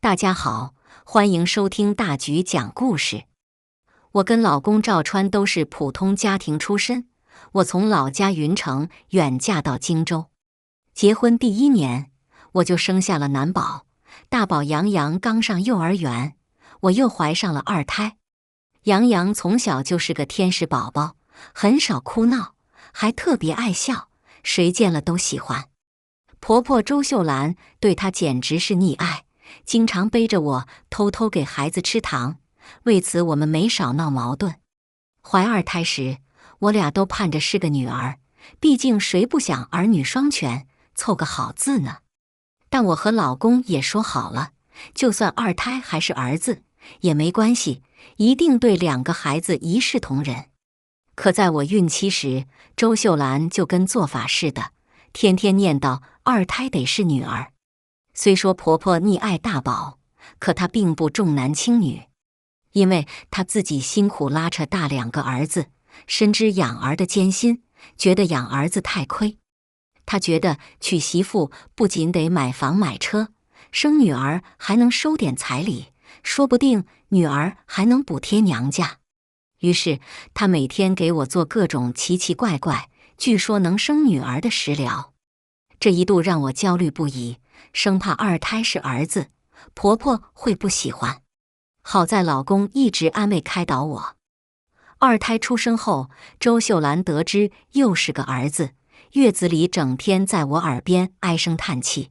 大家好，欢迎收听大橘讲故事。我跟老公赵川都是普通家庭出身，我从老家云城远嫁到荆州。结婚第1年，我就生下了男宝，大宝杨洋刚上幼儿园，我又怀上了2胎。杨洋从小就是个天使宝宝，很少哭闹，还特别爱笑，谁见了都喜欢。婆婆周秀兰对他简直是溺爱，经常背着我偷偷给孩子吃糖，为此我们没少闹矛盾。怀2胎时，我俩都盼着是个女儿，毕竟谁不想儿女双全，凑个好字呢？但我和老公也说好了，就算2胎还是儿子也没关系，一定对2个孩子一视同仁。可在我孕期时，周秀兰就跟做法似的，天天念叨2胎得是女儿。虽说婆婆溺爱大宝，可她并不重男轻女，因为她自己辛苦拉扯大2个儿子，深知养儿的艰辛，觉得养儿子太亏。她觉得娶媳妇不仅得买房买车，生女儿还能收点彩礼，说不定女儿还能补贴娘家。于是她每天给我做各种奇奇怪怪，据说能生女儿的食疗。这一度让我焦虑不已，生怕2胎是儿子，婆婆会不喜欢。好在老公一直安慰开导我。2胎出生后，周秀兰得知又是个儿子，月子里整天在我耳边唉声叹气，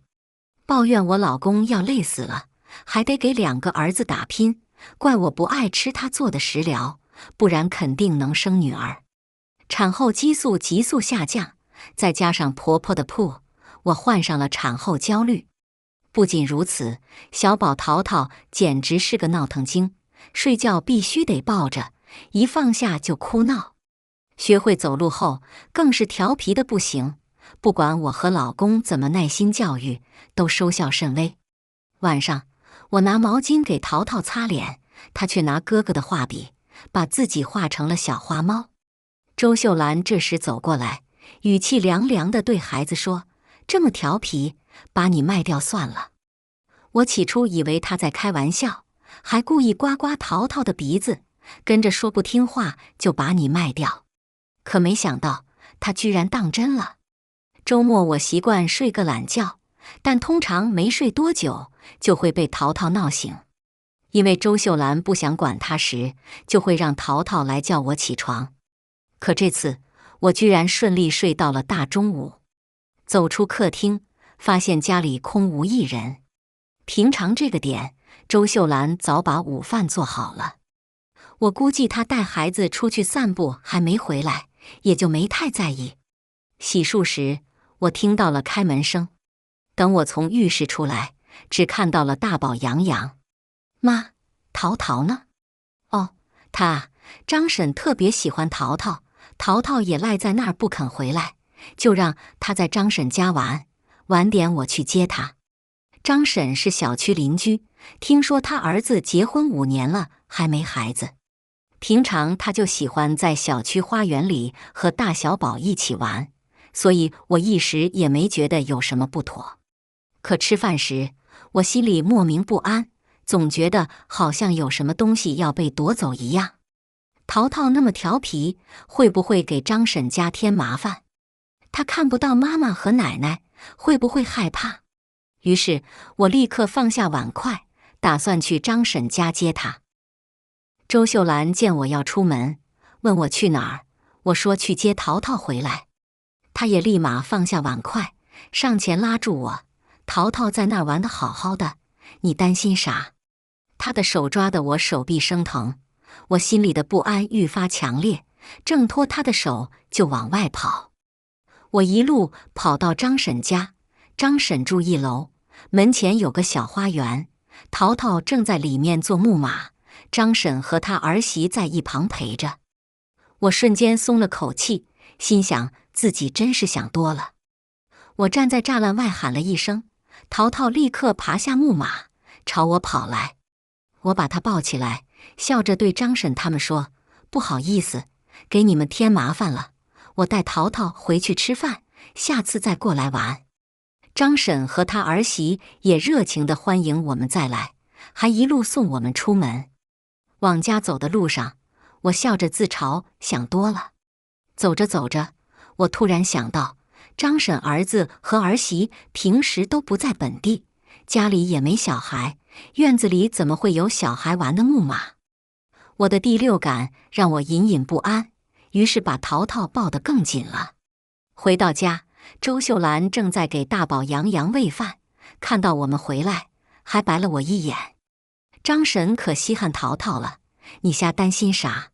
抱怨我老公要累死了，还得给2个儿子打拼，怪我不爱吃他做的食疗，不然肯定能生女儿。产后激素急速下降，再加上婆婆的铺，我患上了产后焦虑。不仅如此，小宝淘淘简直是个闹腾精，睡觉必须得抱着，一放下就哭闹。学会走路后，更是调皮的不行，不管我和老公怎么耐心教育，都收效甚微。晚上，我拿毛巾给淘淘擦脸，他却拿哥哥的画笔，把自己画成了小花猫。周秀兰这时走过来，语气凉凉地对孩子说：“这么调皮，把你卖掉算了。”我起初以为他在开玩笑，还故意刮刮淘淘的鼻子，跟着说不听话就把你卖掉。可没想到他居然当真了。周末我习惯睡个懒觉，但通常没睡多久就会被淘淘闹醒。因为周秀兰不想管他时，就会让淘淘来叫我起床。可这次我居然顺利睡到了大中午。走出客厅，发现家里空无一人。平常这个点，周秀兰早把午饭做好了。我估计她带孩子出去散步还没回来，也就没太在意。洗漱时，我听到了开门声。等我从浴室出来，只看到了大宝杨洋。妈，淘淘呢？哦，张婶特别喜欢淘淘，淘淘也赖在那儿不肯回来，就让他在张婶家玩，晚点我去接他。张婶是小区邻居，听说他儿子结婚5年了还没孩子。平常他就喜欢在小区花园里和大小宝一起玩，所以我一时也没觉得有什么不妥。可吃饭时，我心里莫名不安，总觉得好像有什么东西要被夺走一样。淘淘那么调皮，会不会给张婶家添麻烦？他看不到妈妈和奶奶，会不会害怕？于是我立刻放下碗筷，打算去张婶家接他。周秀兰见我要出门，问我去哪儿，我说去接淘淘回来。她也立马放下碗筷，上前拉住我：“淘淘在那儿玩得好好的，你担心啥？”她的手抓得我手臂生疼，我心里的不安愈发强烈，挣脱她的手就往外跑。我一路跑到张婶家，张婶住1楼，门前有个小花园，淘淘正在里面做木马，张婶和她儿媳在一旁陪着。我瞬间松了口气，心想自己真是想多了。我站在栅栏外喊了一声，淘淘立刻爬下木马，朝我跑来。我把她抱起来，笑着对张婶他们说：“不好意思，给你们添麻烦了，我带淘淘回去吃饭，下次再过来玩。”张婶和她儿媳也热情地欢迎我们再来，还一路送我们出门。往家走的路上，我笑着自嘲，想多了。走着走着，我突然想到，张婶儿子和儿媳平时都不在本地，家里也没小孩，院子里怎么会有小孩玩的木马？我的第六感让我隐隐不安，于是把淘淘抱得更紧了。回到家，周秀兰正在给大宝杨洋喂饭，看到我们回来，还白了我一眼。张婶可稀罕淘淘了，你瞎担心啥？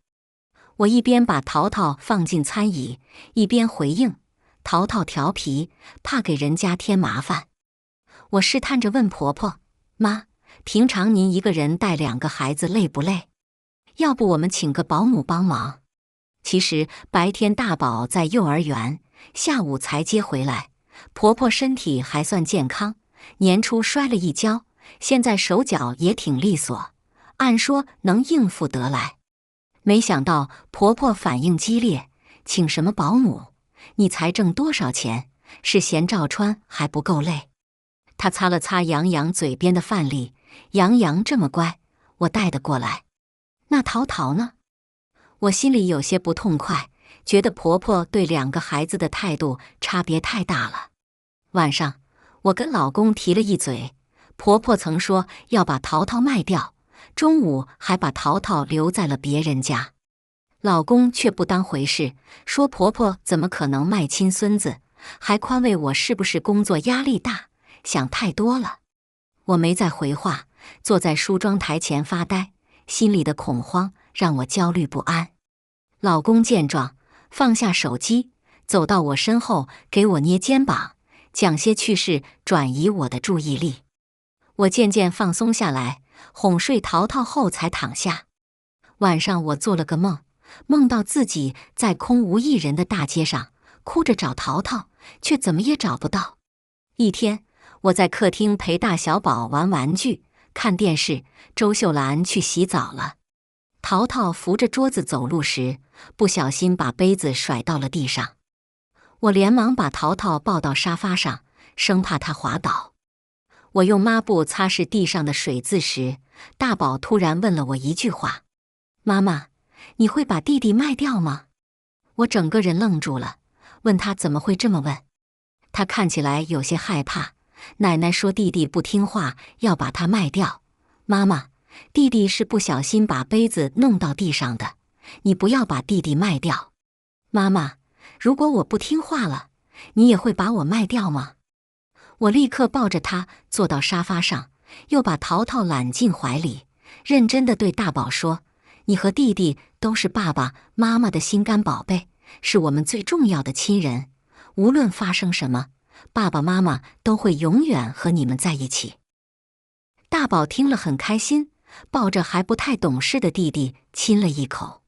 我一边把淘淘放进餐椅，一边回应：淘淘调皮，怕给人家添麻烦。我试探着问婆婆：妈，平常您一个人带2个孩子累不累？要不我们请个保姆帮忙？其实白天大宝在幼儿园，下午才接回来，婆婆身体还算健康，年初摔了一跤，现在手脚也挺利索，按说能应付得来。没想到婆婆反应激烈，请什么保姆？你才挣多少钱？是嫌赵川还不够累？她擦了擦杨洋嘴边的饭粒，杨洋这么乖，我带得过来。那淘淘呢？我心里有些不痛快，觉得婆婆对2个孩子的态度差别太大了。晚上，我跟老公提了一嘴，婆婆曾说要把淘淘卖掉，中午还把淘淘留在了别人家。老公却不当回事，说婆婆怎么可能卖亲孙子，还宽慰我是不是工作压力大，想太多了。我没再回话，坐在梳妆台前发呆，心里的恐慌让我焦虑不安。老公见状，放下手机，走到我身后，给我捏肩膀，讲些趣事转移我的注意力。我渐渐放松下来，哄睡淘淘后才躺下。晚上我做了个梦，梦到自己在空无一人的大街上，哭着找淘淘，却怎么也找不到。一天，我在客厅陪大小宝玩玩具、看电视，周秀兰去洗澡了。淘淘扶着桌子走路时，不小心把杯子甩到了地上。我连忙把淘淘抱到沙发上，生怕他滑倒。我用抹布擦拭地上的水渍时，大宝突然问了我一句话：妈妈，你会把弟弟卖掉吗？我整个人愣住了，问他怎么会这么问。他看起来有些害怕。奶奶说弟弟不听话，要把他卖掉。妈妈，弟弟是不小心把杯子弄到地上的，你不要把弟弟卖掉。妈妈，如果我不听话了，你也会把我卖掉吗？我立刻抱着他坐到沙发上，又把淘淘揽进怀里，认真地对大宝说：你和弟弟都是爸爸妈妈的心肝宝贝，是我们最重要的亲人，无论发生什么，爸爸妈妈都会永远和你们在一起。大宝听了很开心，抱着还不太懂事的弟弟亲了一口。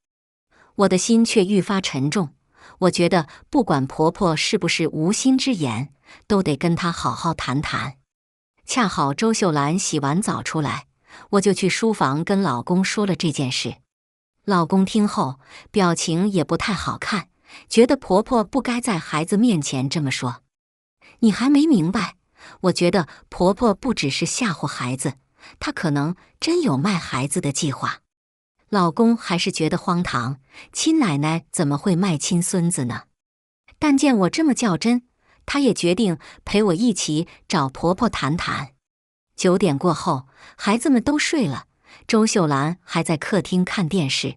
我的心却愈发沉重，我觉得不管婆婆是不是无心之言，都得跟她好好谈谈。恰好周秀兰洗完澡出来，我就去书房跟老公说了这件事。老公听后表情也不太好看，觉得婆婆不该在孩子面前这么说。你还没明白，我觉得婆婆不只是吓唬孩子，她可能真有卖孩子的计划。老公还是觉得荒唐，亲奶奶怎么会卖亲孙子呢？但见我这么较真，他也决定陪我一起找婆婆谈谈。9点过后，孩子们都睡了，周秀兰还在客厅看电视。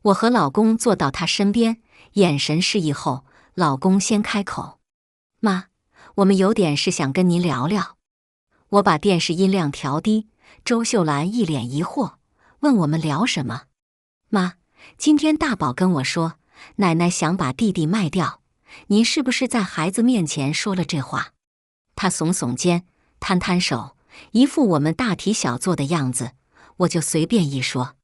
我和老公坐到她身边，眼神示意后，老公先开口：妈，我们有点事想跟您聊聊。我把电视音量调低，周秀兰一脸疑惑，问我们聊什么。妈，今天大宝跟我说，奶奶想把弟弟卖掉，您是不是在孩子面前说了这话？她耸耸肩，摊摊手，一副我们大题小做的样子。我就随便一说：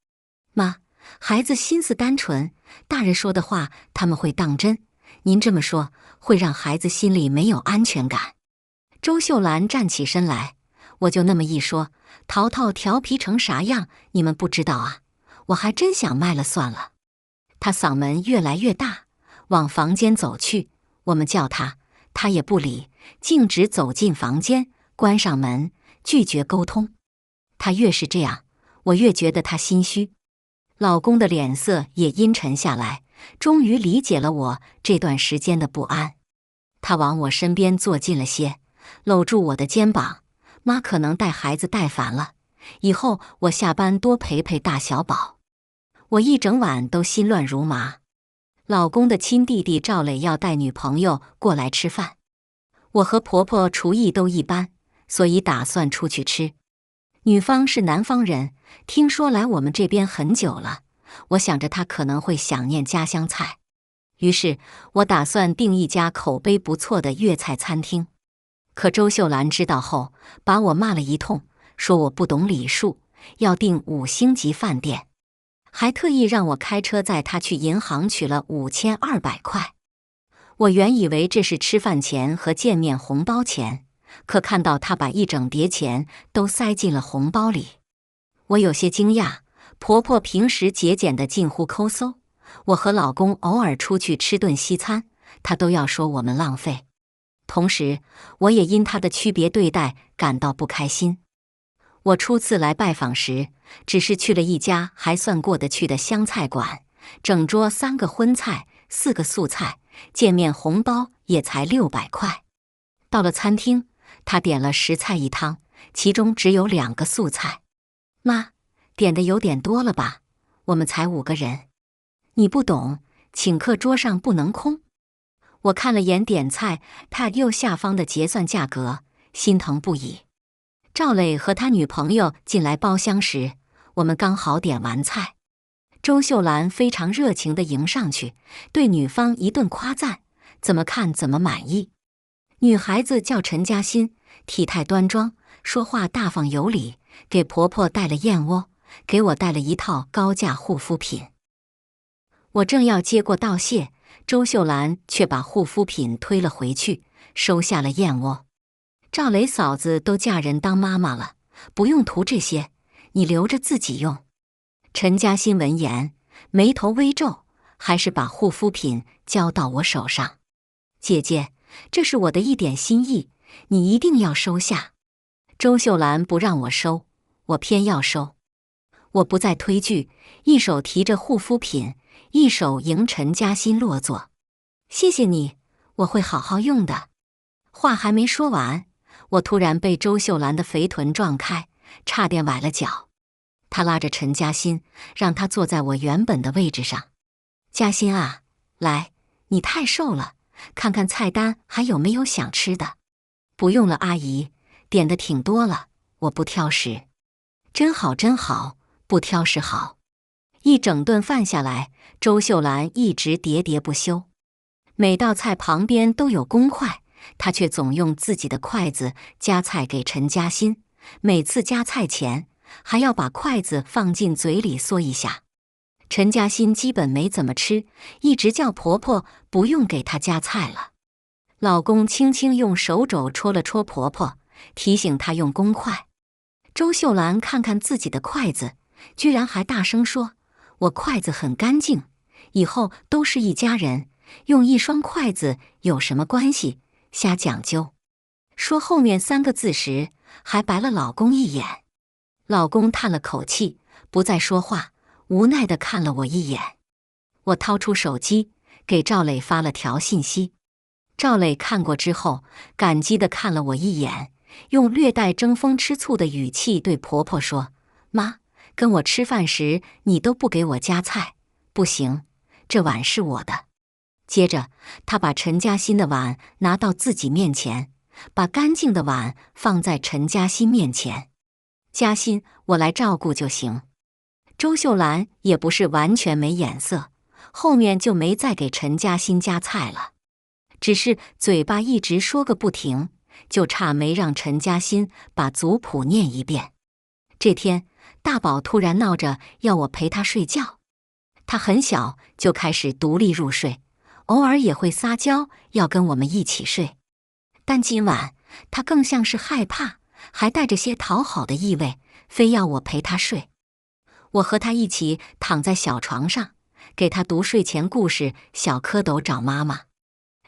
妈，孩子心思单纯，大人说的话他们会当真，您这么说会让孩子心里没有安全感。周秀兰站起身来，我就那么一说，淘淘调皮成啥样你们不知道啊，我还真想卖了算了。她嗓门越来越大，往房间走去，我们叫她，她也不理，径直走进房间，关上门，拒绝沟通。他越是这样，我越觉得他心虚。老公的脸色也阴沉下来，终于理解了我这段时间的不安。他往我身边坐近了些，搂住我的肩膀：“妈可能带孩子带烦了，以后我下班多陪陪大小宝。”我一整晚都心乱如麻。老公的亲弟弟赵磊要带女朋友过来吃饭，我和婆婆厨艺都一般，所以打算出去吃。女方是南方人，听说来我们这边很久了，我想着她可能会想念家乡菜，于是我打算订一家口碑不错的粤菜餐厅。可周秀兰知道后，把我骂了一通，说我不懂礼数，要订5星级饭店，还特意让我开车载她去银行取了5200块。我原以为这是吃饭钱和见面红包钱，可看到她把一整叠钱都塞进了红包里，我有些惊讶。婆婆平时节俭的近乎抠搜，我和老公偶尔出去吃顿西餐，她都要说我们浪费。同时，我也因她的区别对待感到不开心。我初次来拜访时，只是去了一家还算过得去的湘菜馆，整桌3个荤菜，4个素菜，见面红包也才600块。到了餐厅，她点了10菜1汤，其中只有2个素菜。妈，点的有点多了吧？我们才5个人。你不懂，请客桌上不能空。我看了眼点菜 pad 右下方的结算价格，心疼不已。赵磊和他女朋友进来包厢时，我们刚好点完菜。周秀兰非常热情地迎上去，对女方一顿夸赞，怎么看怎么满意。女孩子叫陈嘉欣，体态端庄，说话大方有礼，给婆婆带了燕窝，给我带了一套高价护肤品。我正要接过道谢，周秀兰却把护肤品推了回去，收下了燕窝。赵磊嫂子都嫁人当妈妈了，不用涂这些，你留着自己用。陈嘉欣闻言，眉头微皱，还是把护肤品交到我手上。姐姐，这是我的一点心意，你一定要收下。周秀兰不让我收，我偏要收。我不再推拒，一手提着护肤品，一手迎陈嘉欣落座。谢谢你，我会好好用的。话还没说完，我突然被周秀兰的肥臀撞开，差点崴了脚。她拉着陈嘉欣，让她坐在我原本的位置上。嘉欣啊，来，你太瘦了，看看菜单还有没有想吃的。不用了，阿姨，点的挺多了，我不挑食。真好真好，不挑食好。一整顿饭下来，周秀兰一直喋喋不休。每道菜旁边都有公筷，她却总用自己的筷子夹菜给陈嘉欣，每次夹菜前还要把筷子放进嘴里嗦一下。陈嘉欣基本没怎么吃，一直叫婆婆不用给她夹菜了。老公轻轻用手肘戳了戳婆婆，提醒她用公筷。周秀兰看看自己的筷子，居然还大声说：“我筷子很干净，以后都是一家人，用一双筷子有什么关系？瞎讲究。”说后面3个字时，还白了老公一眼。老公叹了口气，不再说话，无奈地看了我一眼。我掏出手机，给赵磊发了条信息。赵磊看过之后，感激地看了我一眼，用略带争风吃醋的语气对婆婆说：“妈，跟我吃饭时你都不给我夹菜，不行，这碗是我的。”接着，他把陈嘉欣的碗拿到自己面前，把干净的碗放在陈嘉欣面前。嘉欣，我来照顾就行。周秀兰也不是完全没眼色，后面就没再给陈嘉欣夹菜了，只是嘴巴一直说个不停，就差没让陈嘉欣把族谱念一遍。这天，大宝突然闹着要我陪他睡觉。他很小就开始独立入睡，偶尔也会撒娇要跟我们一起睡。但今晚他更像是害怕，还带着些讨好的意味，非要我陪他睡。我和他一起躺在小床上，给他读睡前故事《小蝌蚪找妈妈》。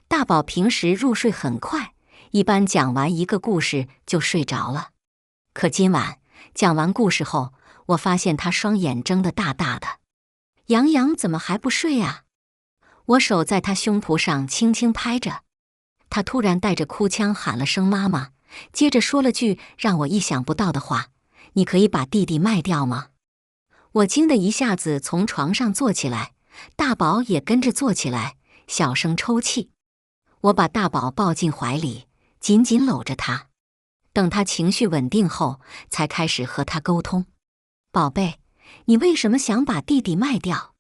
大宝平时入睡很快，一般讲完一个故事就睡着了。可今晚讲完故事后，我发现他双眼睁得大大的。洋洋怎么还不睡啊？我手在他胸脯上轻轻拍着，他突然带着哭腔喊了声妈妈，接着说了句让我意想不到的话：你可以把弟弟卖掉吗？我惊得一下子从床上坐起来，大宝也跟着坐起来，小声抽泣。我把大宝抱进怀里，紧紧搂着他。等他情绪稳定后，才开始和他沟通。宝贝，你为什么想把弟弟卖掉？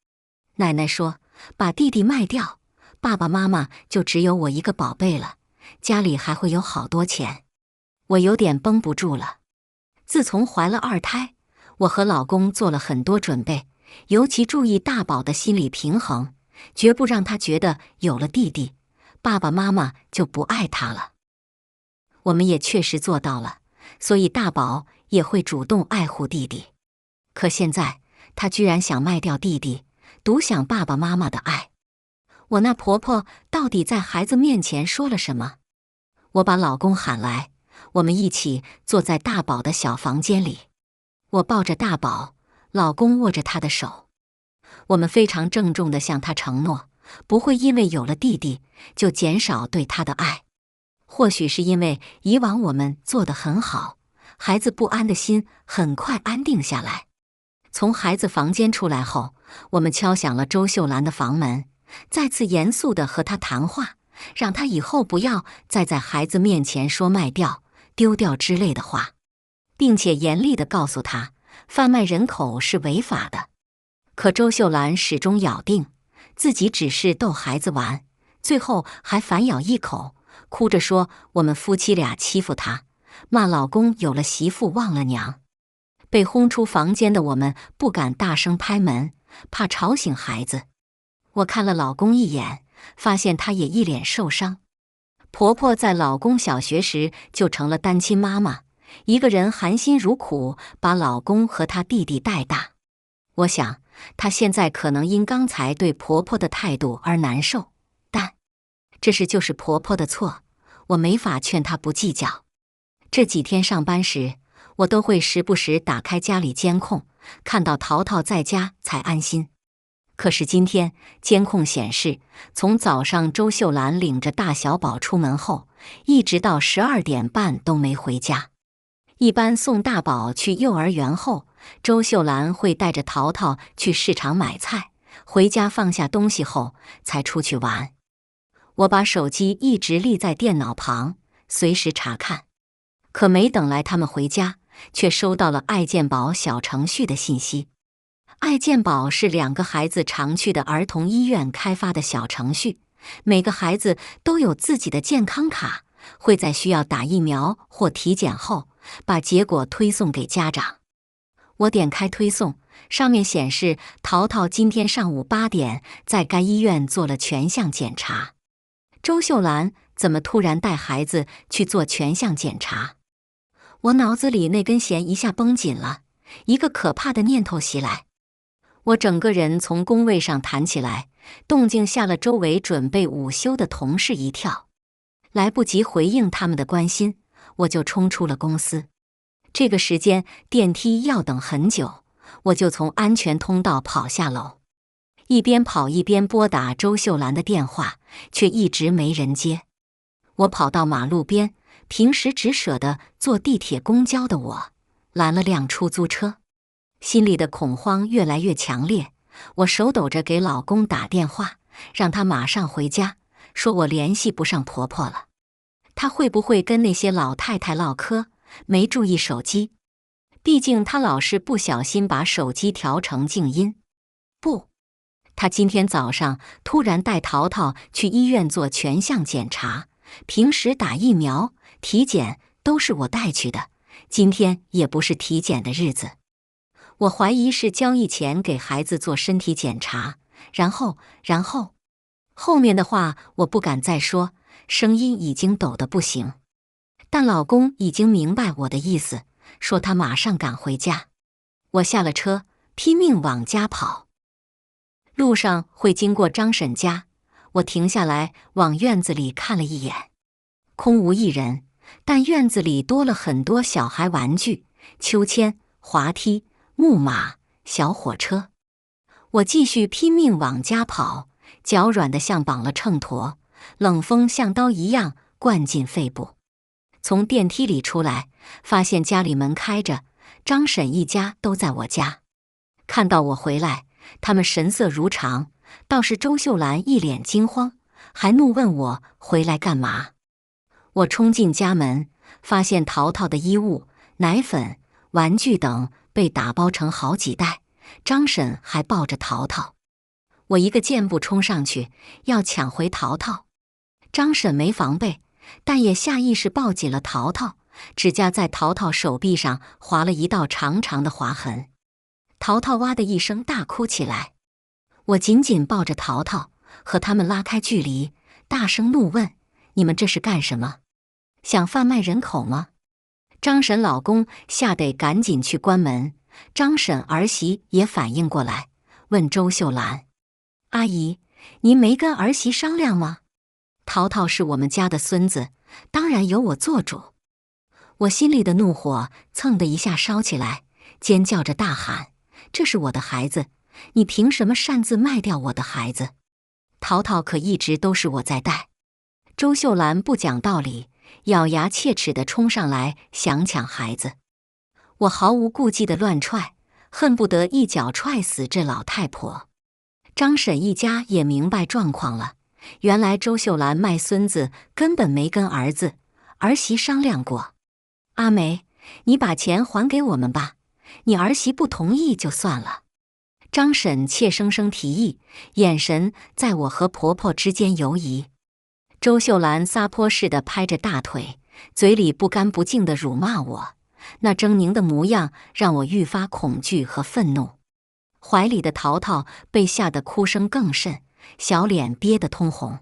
奶奶说，把弟弟卖掉，爸爸妈妈就只有我一个宝贝了，家里还会有好多钱。我有点绷不住了。自从怀了2胎，我和老公做了很多准备，尤其注意大宝的心理平衡，绝不让他觉得有了弟弟，爸爸妈妈就不爱他了。我们也确实做到了，所以大宝也会主动爱护弟弟。可现在他居然想卖掉弟弟，独享爸爸妈妈的爱。我那婆婆到底在孩子面前说了什么？我把老公喊来，我们一起坐在大宝的小房间里。我抱着大宝，老公握着他的手。我们非常郑重地向他承诺，不会因为有了弟弟就减少对他的爱。或许是因为以往我们做得很好，孩子不安的心很快安定下来。从孩子房间出来后，我们敲响了周秀兰的房门，再次严肃地和她谈话，让她以后不要再在孩子面前说卖掉、丢掉之类的话，并且严厉地告诉她，贩卖人口是违法的。可周秀兰始终咬定自己只是逗孩子玩，最后还反咬一口，哭着说我们夫妻俩欺负她，骂老公有了媳妇忘了娘。被轰出房间的我们不敢大声拍门，怕吵醒孩子。我看了老公一眼，发现他也一脸受伤。婆婆在老公小学时就成了单亲妈妈，一个人含辛茹苦把老公和他弟弟带大。我想她现在可能因刚才对婆婆的态度而难受，但这事就是婆婆的错，我没法劝她不计较。这几天上班时，我都会时不时打开家里监控，看到淘淘在家才安心。可是今天监控显示，从早上周秀兰领着大小宝出门后，一直到12点半都没回家。一般送大宝去幼儿园后，周秀兰会带着淘淘去市场买菜，回家放下东西后才出去玩。我把手机一直立在电脑旁，随时查看。可没等来他们回家，却收到了爱健宝小程序的信息。爱健宝是2个孩子常去的儿童医院开发的小程序，每个孩子都有自己的健康卡，会在需要打疫苗或体检后，把结果推送给家长。我点开推送，上面显示淘淘今天上午8点在该医院做了全项检查。周秀兰怎么突然带孩子去做全项检查？我脑子里那根弦一下绷紧了，一个可怕的念头袭来。我整个人从工位上弹起来，动静吓了周围准备午休的同事一跳。来不及回应他们的关心，我就冲出了公司。这个时间电梯要等很久，我就从安全通道跑下楼，一边跑一边拨打周秀兰的电话，却一直没人接。我跑到马路边，平时只舍得坐地铁公交的我，拦了辆出租车。心里的恐慌越来越强烈，我手抖着给老公打电话，让他马上回家，说我联系不上婆婆了。他会不会跟那些老太太唠嗑，没注意手机？毕竟他老是不小心把手机调成静音。不，他今天早上突然带淘淘去医院做全项检查，平时打疫苗、体检都是我带去的，今天也不是体检的日子。我怀疑是交易前给孩子做身体检查，然后后面的话我不敢再说，声音已经抖得不行。但老公已经明白我的意思，说他马上赶回家。我下了车，拼命往家跑。路上会经过张婶家，我停下来往院子里看了一眼，空无一人，但院子里多了很多小孩玩具、秋千、滑梯、木马、小火车。我继续拼命往家跑，脚软得像绑了秤砣，冷风像刀一样灌进肺部。从电梯里出来，发现家里门开着，张婶一家都在我家。看到我回来，他们神色如常，倒是周秀兰一脸惊慌，还怒问我回来干嘛。我冲进家门，发现淘淘的衣物、奶粉、玩具等被打包成好几袋，张婶还抱着淘淘。我一个箭步冲上去，要抢回淘淘。张婶没防备，但也下意识抱紧了淘淘，指甲在淘淘手臂上划了一道长长的划痕。淘淘哇的一声大哭起来。我紧紧抱着淘淘，和他们拉开距离，大声怒问：你们这是干什么？想贩卖人口吗？张婶老公吓得赶紧去关门。张婶儿媳也反应过来，问周秀兰：阿姨，您没跟儿媳商量吗？淘淘是我们家的孙子，当然由我做主。我心里的怒火蹭的一下烧起来，尖叫着大喊：这是我的孩子，你凭什么擅自卖掉我的孩子？淘淘可一直都是我在带。周秀兰不讲道理，咬牙切齿地冲上来想抢孩子。我毫无顾忌地乱踹，恨不得一脚踹死这老太婆。张婶一家也明白状况了，原来周秀兰卖孙子根本没跟儿媳商量过。阿梅，你把钱还给我们吧，你儿媳不同意就算了。张婶怯生生提议，眼神在我和婆婆之间游移。周秀兰撒泼似的拍着大腿，嘴里不干不净地辱骂我，那狰狞的模样让我愈发恐惧和愤怒。怀里的淘淘被吓得哭声更甚，小脸憋得通红。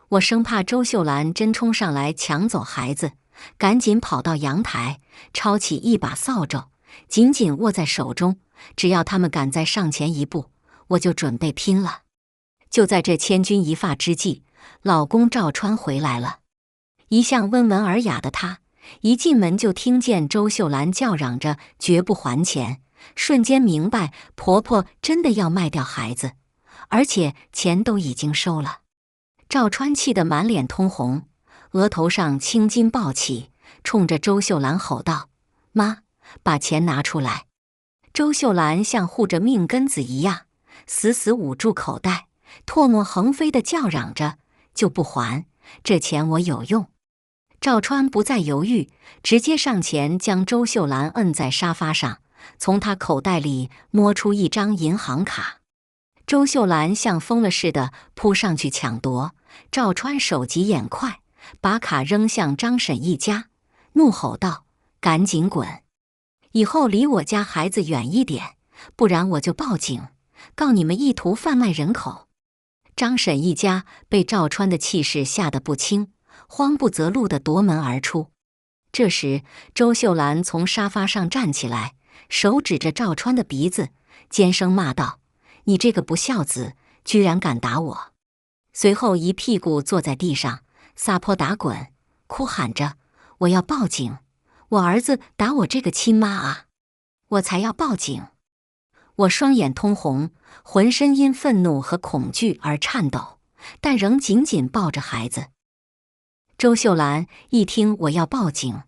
我生怕周秀兰真冲上来抢走孩子，赶紧跑到阳台，抄起一把扫帚，紧紧握在手中。只要他们敢再上前一步，我就准备拼了。就在这千钧一发之际，老公赵川回来了。一向温文尔雅的他，一进门就听见周秀兰叫嚷着绝不还钱，瞬间明白婆婆真的要卖掉孩子，而且钱都已经收了。赵川气得满脸通红，额头上青筋暴起，冲着周秀兰吼道：妈，把钱拿出来！周秀兰像护着命根子一样，死死捂住口袋，唾沫横飞地叫嚷着：就不还，这钱我有用！赵川不再犹豫，直接上前将周秀兰摁在沙发上，从她口袋里摸出一张银行卡。周秀兰像疯了似的扑上去抢夺，赵川手急眼快，把卡扔向张婶一家，怒吼道：赶紧滚！以后离我家孩子远一点，不然我就报警，告你们意图贩卖人口。张婶一家被赵川的气势吓得不轻，慌不择路地夺门而出。这时，周秀兰从沙发上站起来，手指着赵川的鼻子，尖声骂道：你这个不孝子，居然敢打我！随后一屁股坐在地上，撒泼打滚，哭喊着：我要报警！我儿子打我这个亲妈啊！我才要报警！我双眼通红，浑身因愤怒和恐惧而颤抖，但仍紧紧抱着孩子。周秀兰一听我要报警，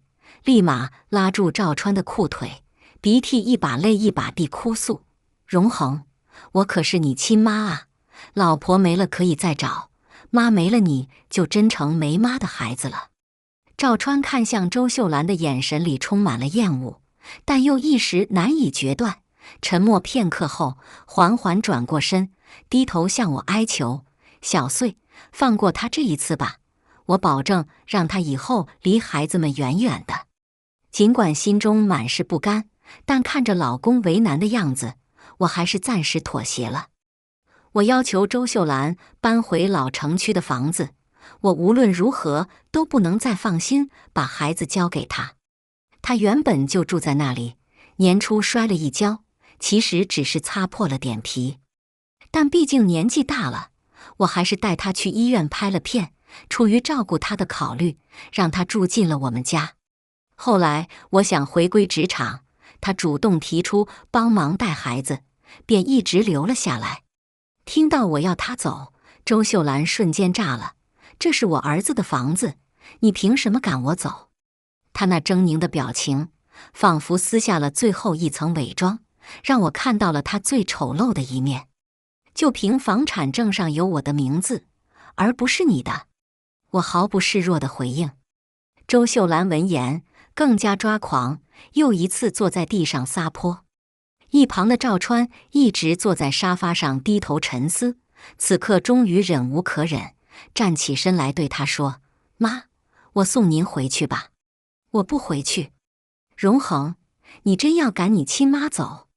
立马拉住赵川的裤腿，鼻涕一把泪一把地哭诉：荣恒，我可是你亲妈啊！老婆没了可以再找，妈没了你就真成没妈的孩子了。赵川看向周秀兰的眼神里充满了厌恶，但又一时难以决断。沉默片刻后，缓缓转过身，低头向我哀求：小穗，放过他这一次吧，我保证让他以后离孩子们远远的。尽管心中满是不甘，但看着老公为难的样子，我还是暂时妥协了。我要求周秀兰搬回老城区的房子，我无论如何都不能再放心把孩子交给他。他原本就住在那里，年初摔了一跤，其实只是擦破了点皮，但毕竟年纪大了，我还是带他去医院拍了片，出于照顾他的考虑，让他住进了我们家。后来我想回归职场，他主动提出帮忙带孩子，便一直留了下来。听到我要他走，周秀兰瞬间炸了：“这是我儿子的房子，你凭什么赶我走？”他那狰狞的表情，仿佛撕下了最后一层伪装，让我看到了他最丑陋的一面。就凭房产证上有我的名字，而不是你的。我毫不示弱地回应。周秀兰闻言更加抓狂，又一次坐在地上撒泼。一旁的赵川一直坐在沙发上低头沉思，此刻终于忍无可忍，站起身来对他说：“妈，我送您回去吧。”“我不回去。”“荣恒，你真要赶你亲妈走？”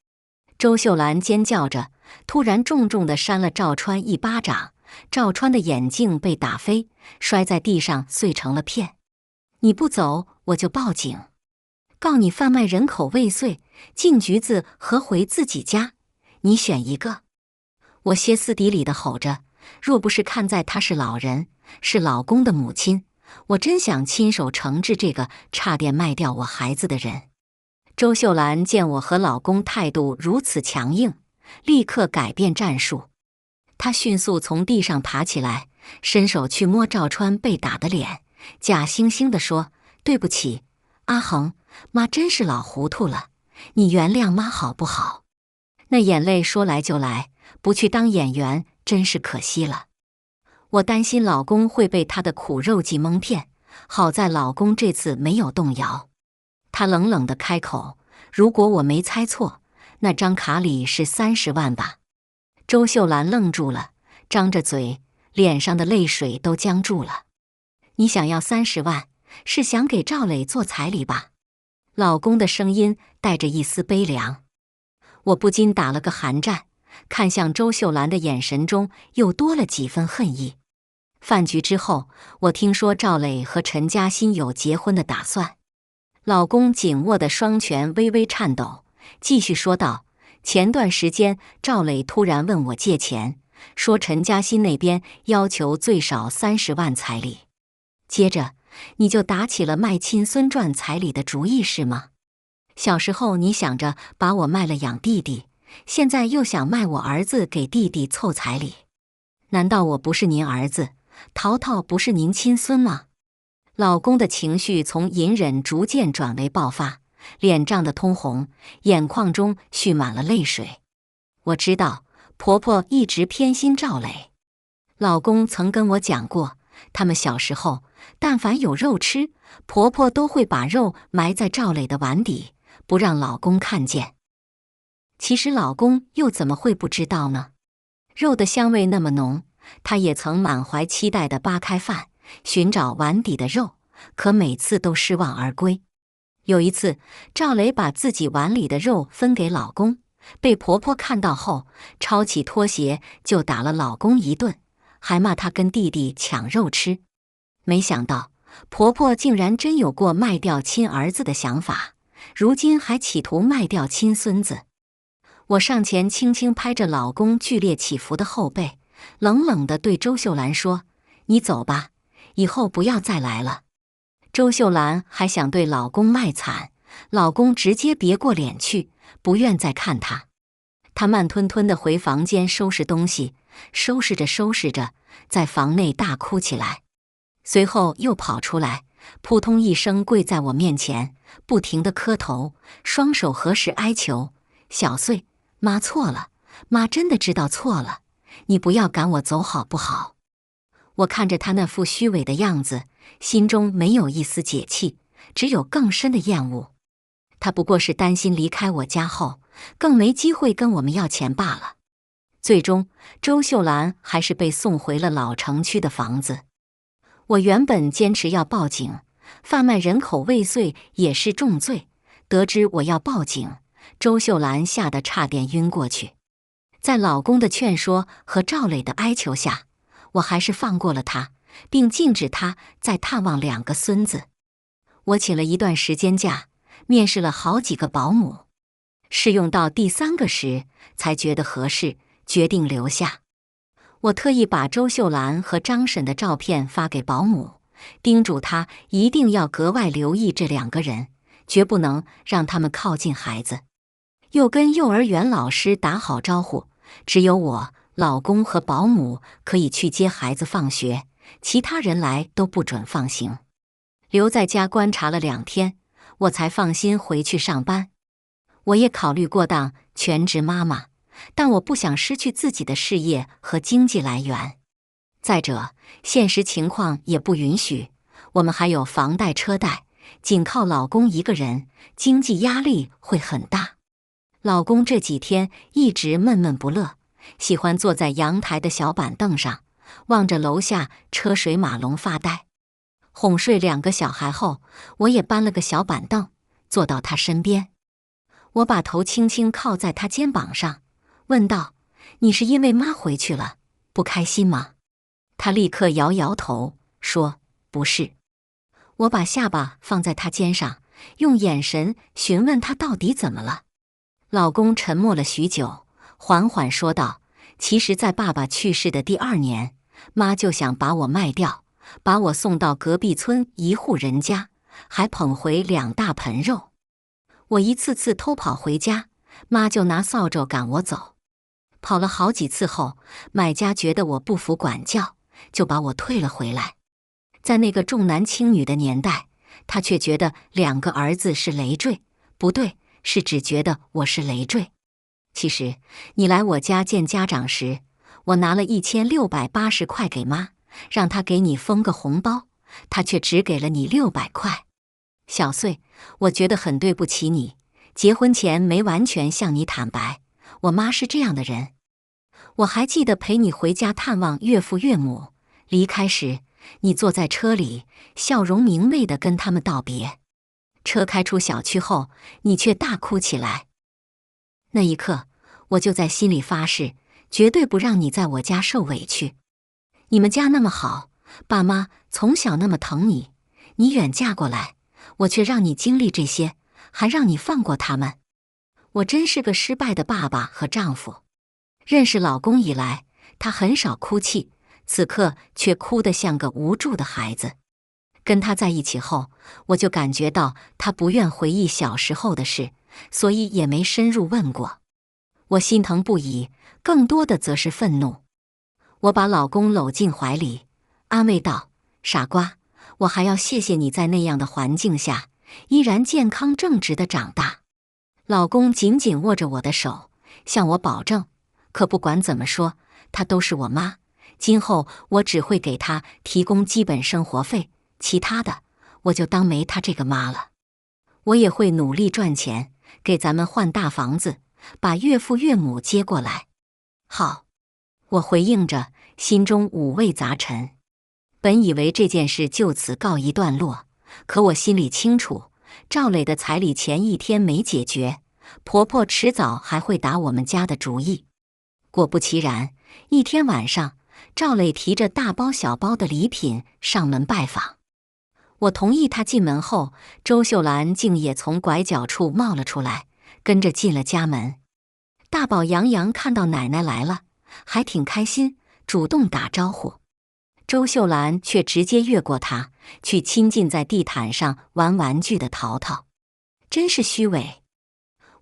周秀兰尖叫着，突然重重地扇了赵川一巴掌，赵川的眼镜被打飞，摔在地上碎成了片。“你不走，我就报警，告你贩卖人口未遂、进局子和回自己家，你选一个。”我歇斯底里地吼着，若不是看在她是老人，是老公的母亲，我真想亲手惩治这个差点卖掉我孩子的人。周秀兰见我和老公态度如此强硬，立刻改变战术。她迅速从地上爬起来，伸手去摸赵川被打的脸，假惺惺地说：“对不起，阿恒，妈真是老糊涂了，你原谅妈好不好？”那眼泪说来就来，不去当演员真是可惜了。我担心老公会被他的苦肉计蒙骗，好在老公这次没有动摇。他冷冷地开口：“如果我没猜错，那张卡里是30万吧？”周秀兰愣住了，张着嘴，脸上的泪水都僵住了。“你想要30万，是想给赵磊做彩礼吧？”老公的声音带着一丝悲凉。我不禁打了个寒战，看向周秀兰的眼神中又多了几分恨意。饭局之后，我听说赵磊和陈嘉欣有结婚的打算。老公紧握的双拳微微颤抖，继续说道：“前段时间赵磊突然问我借钱，说陈嘉欣那边要求最少30万彩礼。接着你就打起了卖亲孙赚彩礼的主意是吗？小时候你想着把我卖了养弟弟，现在又想卖我儿子给弟弟凑彩礼。难道我不是您儿子，淘淘不是您亲孙吗？”老公的情绪从隐忍逐渐转为爆发，脸涨得通红，眼眶中蓄满了泪水。我知道婆婆一直偏心赵磊，老公曾跟我讲过，他们小时候但凡有肉吃，婆婆都会把肉埋在赵磊的碗底，不让老公看见。其实老公又怎么会不知道呢？肉的香味那么浓，他也曾满怀期待地扒开饭，寻找碗底的肉，可每次都失望而归。有一次，赵磊把自己碗里的肉分给老公，被婆婆看到后，抄起拖鞋就打了老公一顿，还骂他跟弟弟抢肉吃。没想到婆婆竟然真有过卖掉亲儿子的想法，如今还企图卖掉亲孙子。我上前轻轻拍着老公剧烈起伏的后背，冷冷地对周秀兰说：“你走吧，以后不要再来了。”周秀兰还想对老公卖惨，老公直接别过脸去，不愿再看她。她慢吞吞地回房间收拾东西，收拾着收拾着，在房内大哭起来。随后又跑出来，扑通一声跪在我面前，不停地磕头，双手合十哀求：“小穗，妈错了，妈真的知道错了，你不要赶我走好不好？”我看着他那副虚伪的样子，心中没有一丝解气，只有更深的厌恶。他不过是担心离开我家后，更没机会跟我们要钱罢了。最终，周秀兰还是被送回了老城区的房子。我原本坚持要报警，贩卖人口未遂也是重罪。得知我要报警，周秀兰吓得差点晕过去。在老公的劝说和赵磊的哀求下，我还是放过了他，并禁止他再探望2个孙子。我请了一段时间假，面试了好几个保姆，试用到第3个时，才觉得合适，决定留下。我特意把周秀兰和张婶的照片发给保姆，叮嘱她一定要格外留意这2个人，绝不能让他们靠近孩子。又跟幼儿园老师打好招呼，只有我、老公和保姆可以去接孩子放学，其他人来都不准放行。留在家观察了2天，我才放心回去上班。我也考虑过当全职妈妈，但我不想失去自己的事业和经济来源。再者，现实情况也不允许，我们还有房贷车贷，仅靠老公一个人，经济压力会很大。老公这几天一直闷闷不乐，喜欢坐在阳台的小板凳上，望着楼下车水马龙发呆。哄睡2个小孩后，我也搬了个小板凳，坐到他身边。我把头轻轻靠在他肩膀上，问道：“你是因为妈回去了，不开心吗？”他立刻摇摇头，说：“不是。”我把下巴放在他肩上，用眼神询问他到底怎么了。老公沉默了许久，缓缓说道：“其实在爸爸去世的第2年，妈就想把我卖掉，把我送到隔壁村一户人家，还捧回2大盆肉。我一次次偷跑回家，妈就拿扫帚赶我走。跑了好几次后，买家觉得我不服管教，就把我退了回来。在那个重男轻女的年代，他却觉得2个儿子是累赘，不对，是只觉得我是累赘。其实，你来我家见家长时，我拿了1680块给妈，让她给你封个红包，她却只给了你600块。小穗，我觉得很对不起你，结婚前没完全向你坦白，我妈是这样的人。我还记得陪你回家探望岳父岳母，离开时，你坐在车里，笑容明媚地跟他们道别。车开出小区后，你却大哭起来。那一刻，我就在心里发誓，绝对不让你在我家受委屈。你们家那么好，爸妈从小那么疼你，你远嫁过来，我却让你经历这些，还让你放过他们。我真是个失败的爸爸和丈夫。认识老公以来，他很少哭泣，此刻却哭得像个无助的孩子。跟他在一起后，我就感觉到他不愿回忆小时候的事，所以也没深入问过。我心疼不已，更多的则是愤怒。我把老公搂进怀里，安慰道：“傻瓜，我还要谢谢你在那样的环境下，依然健康正直地长大。”老公紧紧握着我的手，向我保证，可不管怎么说，她都是我妈，今后我只会给她提供基本生活费，其他的我就当没她这个妈了。我也会努力赚钱，给咱们换大房子，把岳父岳母接过来。好，我回应着，心中五味杂陈。本以为这件事就此告一段落，可我心里清楚，赵磊的彩礼前1天没解决，婆婆迟早还会打我们家的主意。果不其然，1天晚上，赵磊提着大包小包的礼品上门拜访。我同意他进门后，周秀兰竟也从拐角处冒了出来，跟着进了家门。大宝杨洋看到奶奶来了，还挺开心，主动打招呼。周秀兰却直接越过他，去亲近在地毯上玩玩具的淘淘，真是虚伪。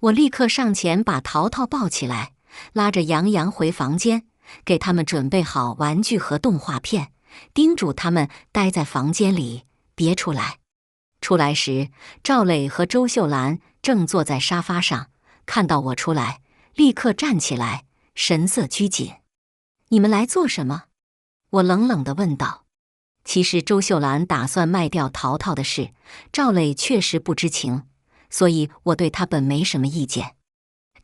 我立刻上前把淘淘抱起来，拉着杨洋回房间，给他们准备好玩具和动画片，叮嘱他们待在房间里，别出来。出来时，赵磊和周秀兰正坐在沙发上，看到我出来，立刻站起来，神色拘谨。你们来做什么？我冷冷地问道。其实周秀兰打算卖掉淘淘的事，赵磊确实不知情，所以我对他本没什么意见。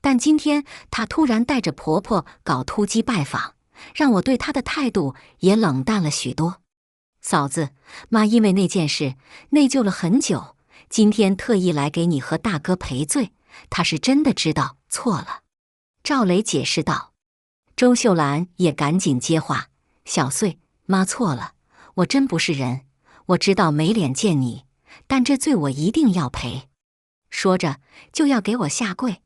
但今天她突然带着婆婆搞突击拜访，让我对她的态度也冷淡了许多。嫂子，妈因为那件事内疚了很久，今天特意来给你和大哥赔罪，她是真的知道错了。赵磊解释道。周秀兰也赶紧接话，小穗，妈错了，我真不是人，我知道没脸见你，但这罪我一定要赔。说着就要给我下跪。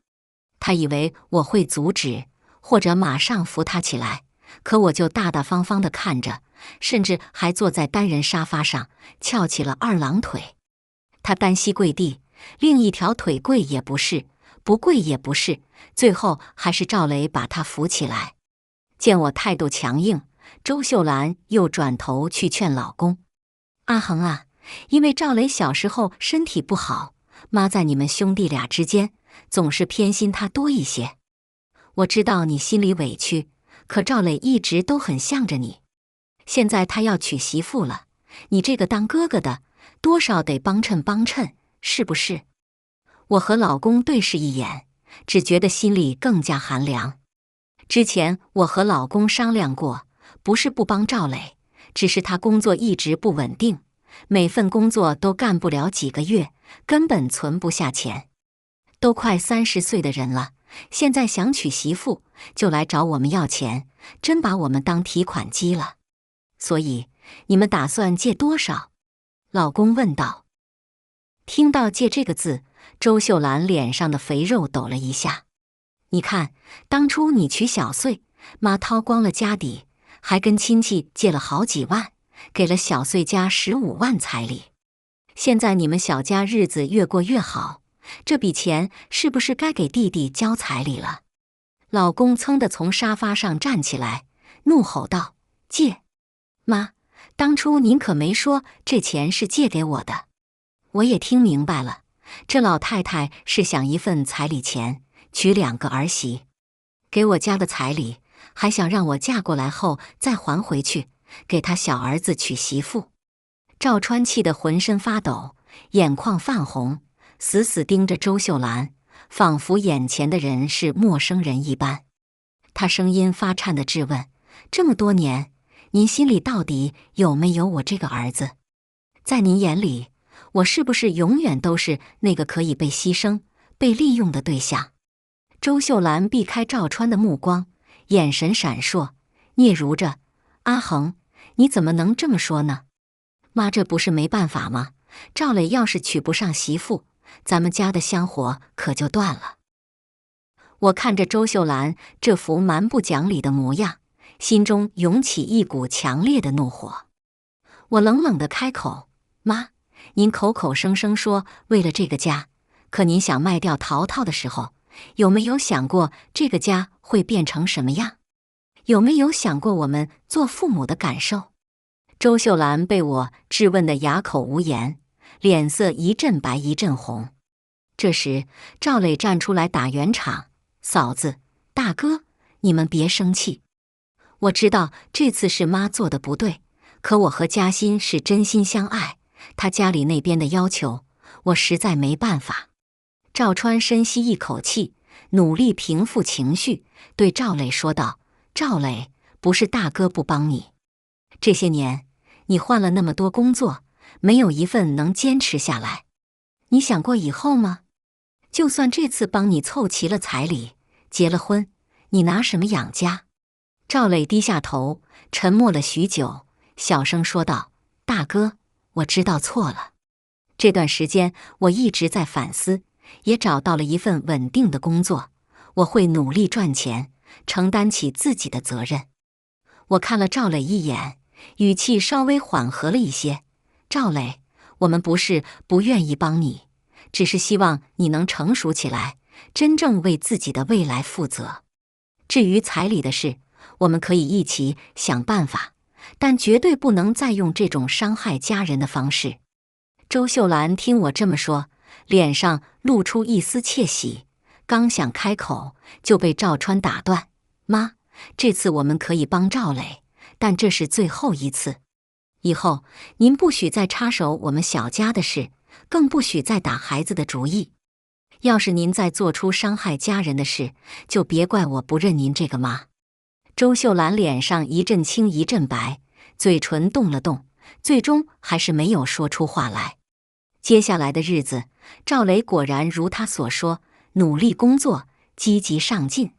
他以为我会阻止，或者马上扶他起来，可我就大大方方地看着，甚至还坐在单人沙发上，翘起了二郎腿。他单膝跪地，另一条腿跪也不是，不跪也不是，最后还是赵磊把她扶起来。见我态度强硬，周秀兰又转头去劝老公：“阿恒啊，因为赵磊小时候身体不好，妈在你们兄弟俩之间总是偏心他多一些。我知道你心里委屈，可赵磊一直都很向着你。现在他要娶媳妇了，你这个当哥哥的多少得帮衬帮衬，是不是？”我和老公对视一眼，只觉得心里更加寒凉。之前我和老公商量过，不是不帮赵磊，只是他工作一直不稳定，每份工作都干不了几个月，根本存不下钱。都快30岁的人了，现在想娶媳妇就来找我们要钱，真把我们当提款机了。所以你们打算借多少？老公问道。听到借这个字，周秀兰脸上的肥肉抖了一下。你看，当初你娶小穗，妈掏光了家底，还跟亲戚借了好几万，给了小穗家15万彩礼。现在你们小家日子越过越好，这笔钱是不是该给弟弟交彩礼了？老公噌地从沙发上站起来，怒吼道：“借！妈，当初您可没说这钱是借给我的。我也听明白了，这老太太是想一份彩礼钱娶2个儿媳，给我家的彩礼，还想让我嫁过来后再还回去，给他小儿子娶媳妇。”赵川气得浑身发抖，眼眶泛红，死死盯着周秀兰，仿佛眼前的人是陌生人一般。他声音发颤地质问：“这么多年，您心里到底有没有我这个儿子？在您眼里，我是不是永远都是那个可以被牺牲、被利用的对象？”周秀兰避开赵川的目光，眼神闪烁，嗫嚅着：“阿恒，你怎么能这么说呢？妈，这不是没办法吗？赵磊要是娶不上媳妇，咱们家的香火可就断了。”我看着周秀兰这副蛮不讲理的模样，心中涌起一股强烈的怒火。我冷冷地开口：“妈，您口口声声说为了这个家，可您想卖掉淘淘的时候，有没有想过这个家会变成什么样？有没有想过我们做父母的感受？”周秀兰被我质问得哑口无言，脸色一阵白一阵红。这时赵磊站出来打圆场：“嫂子，大哥，你们别生气。我知道这次是妈做的不对，可我和嘉欣是真心相爱，他家里那边的要求，我实在没办法。”赵川深吸一口气，努力平复情绪，对赵磊说道：“赵磊，不是大哥不帮你，这些年你换了那么多工作，没有一份能坚持下来。你想过以后吗？就算这次帮你凑齐了彩礼，结了婚，你拿什么养家？”赵磊低下头，沉默了许久，小声说道：“大哥，我知道错了。这段时间我一直在反思，也找到了一份稳定的工作，我会努力赚钱，承担起自己的责任。”我看了赵磊一眼，语气稍微缓和了一些：“赵磊，我们不是不愿意帮你，只是希望你能成熟起来，真正为自己的未来负责。至于彩礼的事，我们可以一起想办法，但绝对不能再用这种伤害家人的方式。”周秀兰听我这么说，脸上露出一丝窃喜，刚想开口，就被赵川打断：“妈，这次我们可以帮赵磊，但这是最后一次。以后您不许再插手我们小家的事，更不许再打孩子的主意。要是您再做出伤害家人的事，就别怪我不认您这个妈。”周秀兰脸上一阵青一阵白，嘴唇动了动，最终还是没有说出话来。接下来的日子，赵磊果然如他所说，努力工作，积极上进。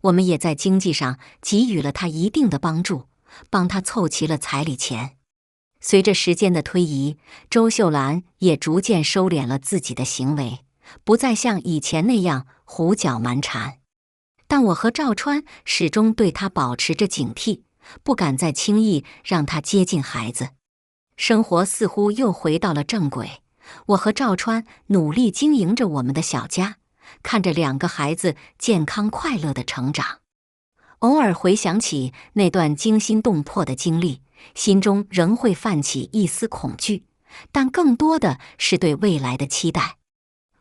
我们也在经济上给予了他一定的帮助，帮他凑齐了彩礼钱。随着时间的推移，周秀兰也逐渐收敛了自己的行为，不再像以前那样胡搅蛮缠。但我和赵川始终对他保持着警惕，不敢再轻易让他接近孩子。生活似乎又回到了正轨，我和赵川努力经营着我们的小家，看着2个孩子健康快乐的成长。偶尔回想起那段惊心动魄的经历，心中仍会泛起一丝恐惧，但更多的是对未来的期待。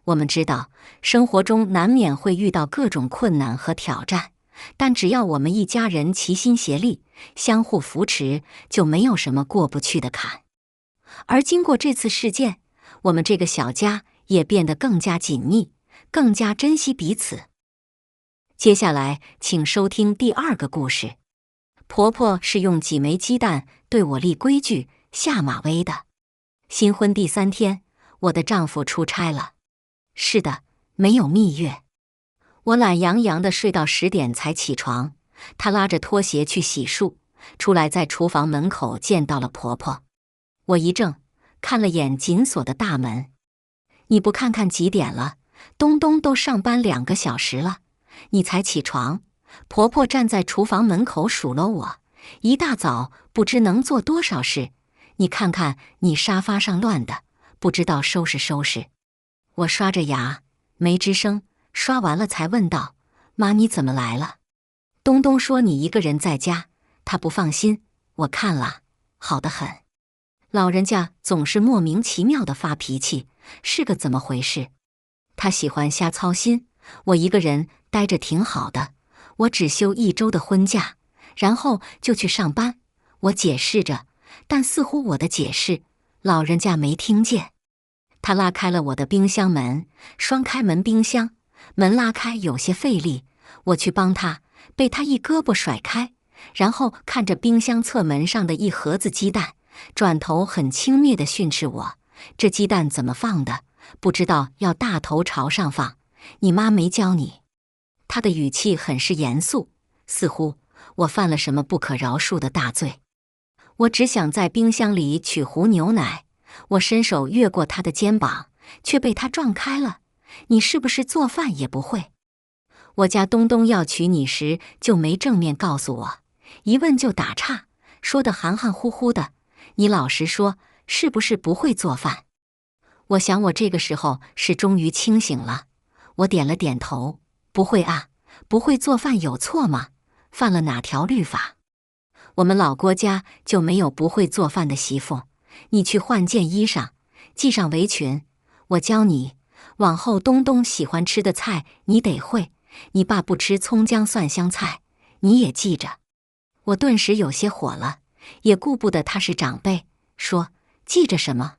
我们知道，生活中难免会遇到各种困难和挑战，但只要我们一家人齐心协力，相互扶持，就没有什么过不去的坎。而经过这次事件，我们这个小家也变得更加紧密，更加珍惜彼此。接下来，请收听第2个故事。婆婆是用几枚鸡蛋对我立规矩、下马威的。新婚第3天，我的丈夫出差了。是的，没有蜜月。我懒洋洋地睡到10点才起床，她拉着拖鞋去洗漱，出来在厨房门口见到了婆婆。我一怔，看了眼紧锁的大门。你不看看几点了？东东都上班2个小时了，你才起床？婆婆站在厨房门口数落我，一大早不知能做多少事。你看看你沙发上乱的，不知道收拾收拾。我刷着牙，没吱声，刷完了才问道：妈，你怎么来了？东东说你一个人在家，他不放心。我看了，好得很。老人家总是莫名其妙的发脾气，是个怎么回事？他喜欢瞎操心，我一个人待着挺好的，我只休1周的婚假，然后就去上班。我解释着，但似乎我的解释，老人家没听见。他拉开了我的冰箱门，双开门冰箱，门拉开有些费力，我去帮他，被他一胳膊甩开，然后看着冰箱侧门上的一盒子鸡蛋，转头很轻蔑地训斥我：这鸡蛋怎么放的？不知道要大头朝上放，你妈没教你？他的语气很是严肃，似乎我犯了什么不可饶恕的大罪。我只想在冰箱里取壶牛奶，我伸手越过他的肩膀，却被他撞开了。你是不是做饭也不会？我家东东要娶你时就没正面告诉我，一问就打岔，说得含含糊糊的。你老实说，是不是不会做饭？我想我这个时候是终于清醒了，我点了点头，不会啊，不会做饭有错吗？犯了哪条律法？我们老郭家就没有不会做饭的媳妇，你去换件衣裳，系上围裙，我教你，往后东东喜欢吃的菜你得会，你爸不吃葱姜蒜香菜，你也记着。我顿时有些火了，也顾不得他是长辈，说记着什么？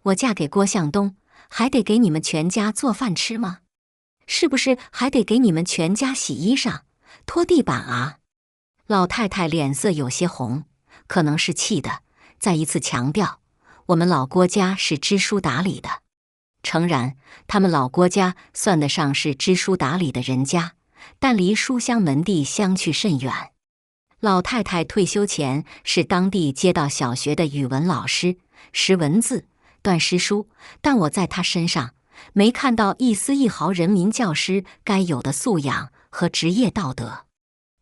我嫁给郭向东，还得给你们全家做饭吃吗？是不是还得给你们全家洗衣裳、拖地板啊？老太太脸色有些红，可能是气的，再一次强调，我们老郭家是知书达理的。诚然，他们老郭家算得上是知书达理的人家，但离书香门第相去甚远。老太太退休前是当地街道小学的语文老师，识文字，断诗书，但我在她身上没看到一丝一毫人民教师该有的素养和职业道德。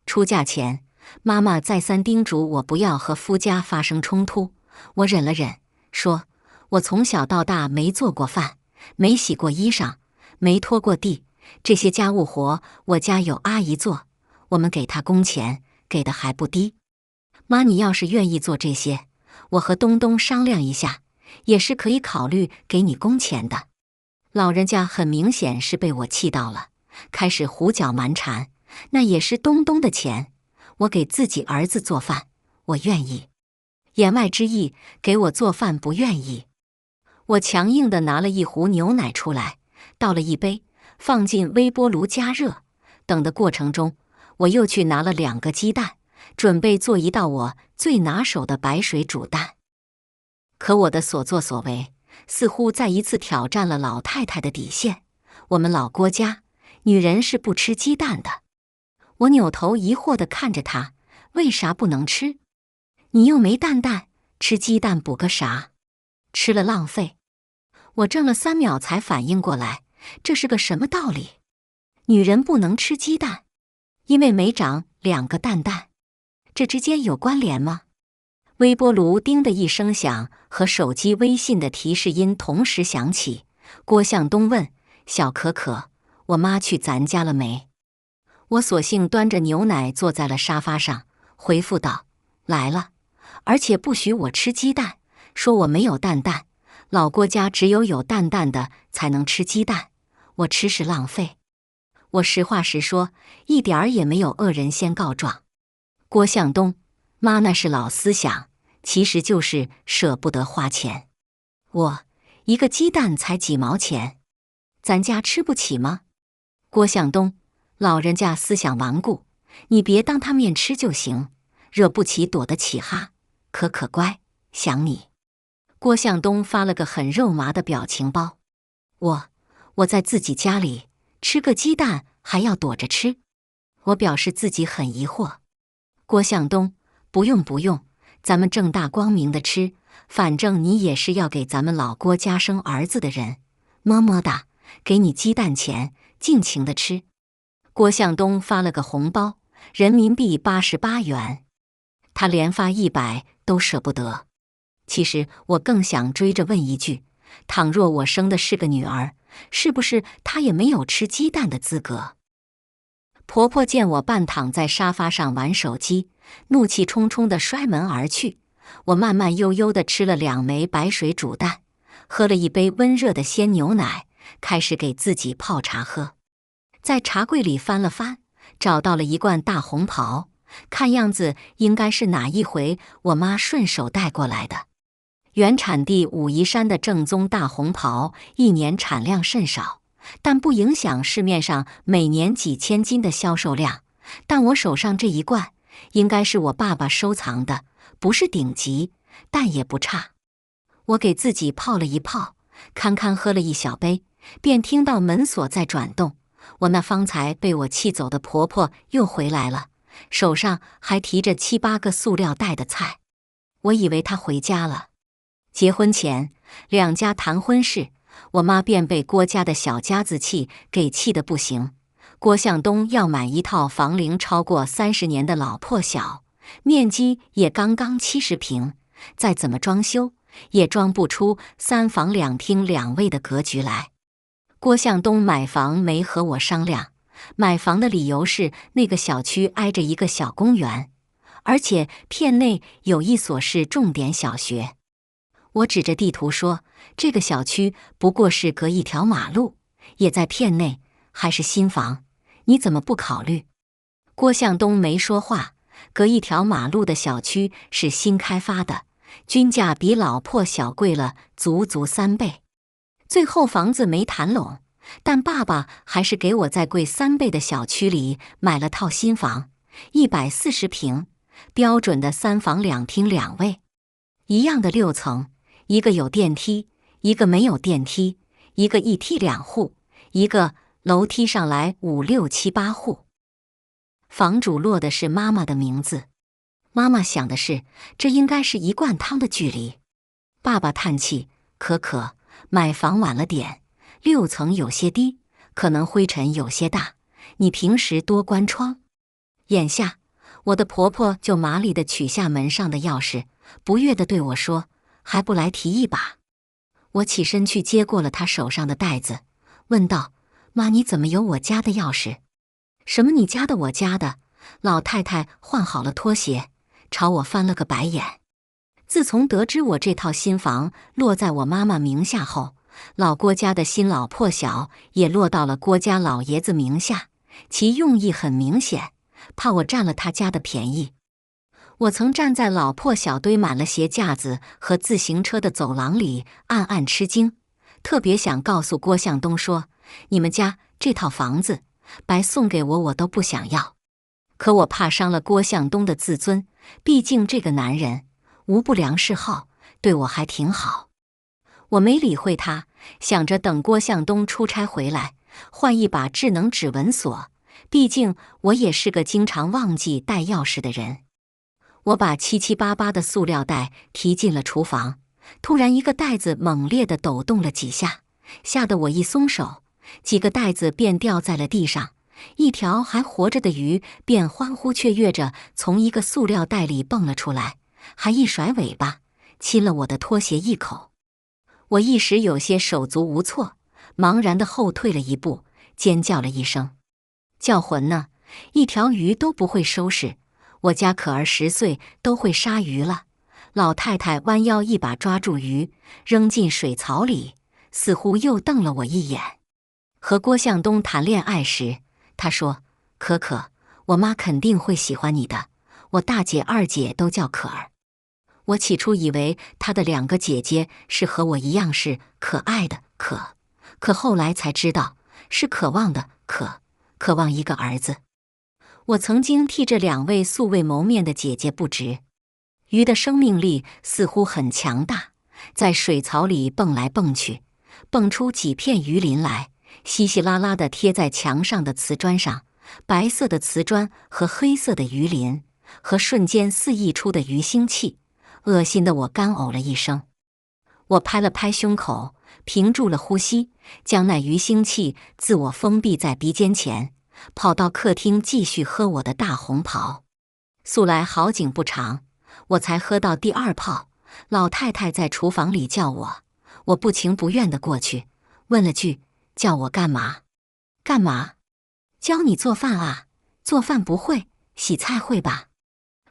出嫁前，妈妈再三叮嘱我不要和夫家发生冲突，我忍了忍，说我从小到大没做过饭，没洗过衣裳，没拖过地，这些家务活我家有阿姨做，我们给她工钱，给的还不低。妈，你要是愿意做这些，我和东东商量一下，也是可以考虑给你工钱的。老人家很明显是被我气到了，开始胡搅蛮缠，那也是东东的钱，我给自己儿子做饭，我愿意。言外之意，给我做饭不愿意。我强硬地拿了一壶牛奶出来，倒了一杯，放进微波炉加热。等的过程中，我又去拿了2个鸡蛋，准备做一道我最拿手的白水煮蛋。可我的所作所为，似乎再一次挑战了老太太的底线。我们老郭家，女人是不吃鸡蛋的。我扭头疑惑地看着她，为啥不能吃？你又没蛋蛋，吃鸡蛋补个啥？吃了浪费。我怔了3秒才反应过来，这是个什么道理？女人不能吃鸡蛋，因为没长2个蛋蛋，这之间有关联吗？微波炉叮的一声响，和手机微信的提示音同时响起。郭向东问：“小可可，我妈去咱家了没？”我索性端着牛奶坐在了沙发上，回复道：“来了，而且不许我吃鸡蛋，说我没有蛋蛋。老郭家只有蛋蛋的才能吃鸡蛋，我吃是浪费。”我实话实说，一点儿也没有恶人先告状。郭向东，妈那是老思想，其实就是舍不得花钱。一个鸡蛋才几毛钱，咱家吃不起吗？郭向东，老人家思想顽固，你别当他面吃就行，惹不起躲得起哈。可可乖，想你。郭向东发了个很肉麻的表情包。我在自己家里吃个鸡蛋还要躲着吃？我表示自己很疑惑。郭向东，不用，咱们正大光明的吃，反正你也是要给咱们老郭家生儿子的人，么么哒，给你鸡蛋钱，尽情的吃。郭向东发了个红包，人民币88元，他连发100都舍不得。其实我更想追着问一句，倘若我生的是个女儿，是不是她也没有吃鸡蛋的资格？婆婆见我半躺在沙发上玩手机，怒气冲冲地摔门而去。我慢慢悠悠地吃了2枚白水煮蛋，喝了一杯温热的鲜牛奶，开始给自己泡茶喝。在茶柜里翻了翻，找到了一罐大红袍，看样子应该是哪一回我妈顺手带过来的。原产地武夷山的正宗大红袍，一年产量甚少，但不影响市面上每年几千斤的销售量。但我手上这一罐，应该是我爸爸收藏的，不是顶级，但也不差。我给自己泡了一泡，堪堪喝了一小杯，便听到门锁在转动。我那方才被我气走的婆婆又回来了，手上还提着7、8个塑料袋的菜。我以为她回家了。结婚前2家谈婚事，我妈便被郭家的小家子气给气得不行。郭向东要买一套房龄超过30年的老破小，面积也刚刚70平，再怎么装修也装不出3房2厅2卫的格局来。郭向东买房没和我商量，买房的理由是那个小区挨着一个小公园，而且片内有一所是重点小学。我指着地图说，这个小区不过是隔一条马路，也在片内，还是新房，你怎么不考虑？郭向东没说话，隔一条马路的小区是新开发的，均价比老破小贵了足足3倍。最后房子没谈拢，但爸爸还是给我在贵3倍的小区里买了套新房，140平，标准的3房2厅2卫，一样的6层，一个有电梯，一个没有电梯，一个1梯2户，一个楼梯上来5、6、7、8户。房主落的是妈妈的名字，妈妈想的是，这应该是1灌汤的距离。爸爸叹气，可可，买房晚了点，6层有些低，可能灰尘有些大，你平时多关窗。眼下，我的婆婆就麻利地取下门上的钥匙，不悦地对我说，还不来提一把？我起身去接过了她手上的袋子，问道，妈，你怎么有我家的钥匙？什么你家的我家的？老太太换好了拖鞋，朝我翻了个白眼。自从得知我这套新房落在我妈妈名下后，老郭家的新老破小也落到了郭家老爷子名下，其用意很明显，怕我占了他家的便宜。我曾站在老破小堆满了鞋架子和自行车的走廊里，暗暗吃惊，特别想告诉郭向东说，你们家这套房子白送给我，我都不想要。可我怕伤了郭向东的自尊，毕竟这个男人无不良嗜好，对我还挺好。我没理会他，想着等郭向东出差回来，换一把智能指纹锁，毕竟我也是个经常忘记带钥匙的人。我把七七八八的塑料袋提进了厨房，突然一个袋子猛烈地抖动了几下，吓得我一松手，几个袋子便掉在了地上，一条还活着的鱼便欢呼雀跃着从一个塑料袋里蹦了出来，还一甩尾巴，亲了我的拖鞋一口。我一时有些手足无措，茫然地后退了一步，尖叫了一声：“叫魂呢！一条鱼都不会收拾，我家可儿10岁都会杀鱼了。”老太太弯腰一把抓住鱼，扔进水槽里，似乎又瞪了我一眼。和郭向东谈恋爱时，他说：“可可，我妈肯定会喜欢你的，我大姐、二姐都叫可儿。”我起初以为他的2个姐姐是和我一样是可爱的可后来才知道是渴望的渴望一个儿子。我曾经替这2位素未谋面的姐姐不值。鱼的生命力似乎很强大，在水槽里蹦来蹦去，蹦出几片鱼鳞来，稀稀拉拉地贴在墙上的瓷砖上，白色的瓷砖和黑色的鱼鳞，和瞬间四溢出的鱼腥气，恶心得我干呕了一声。我拍了拍胸口，屏住了呼吸，将那鱼腥气自我封闭在鼻尖前，跑到客厅继续喝我的大红袍。素来好景不长，我才喝到第2泡，老太太在厨房里叫我，我不情不愿地过去，问了句：“叫我干嘛？”“干嘛？教你做饭啊？做饭不会，洗菜会吧？”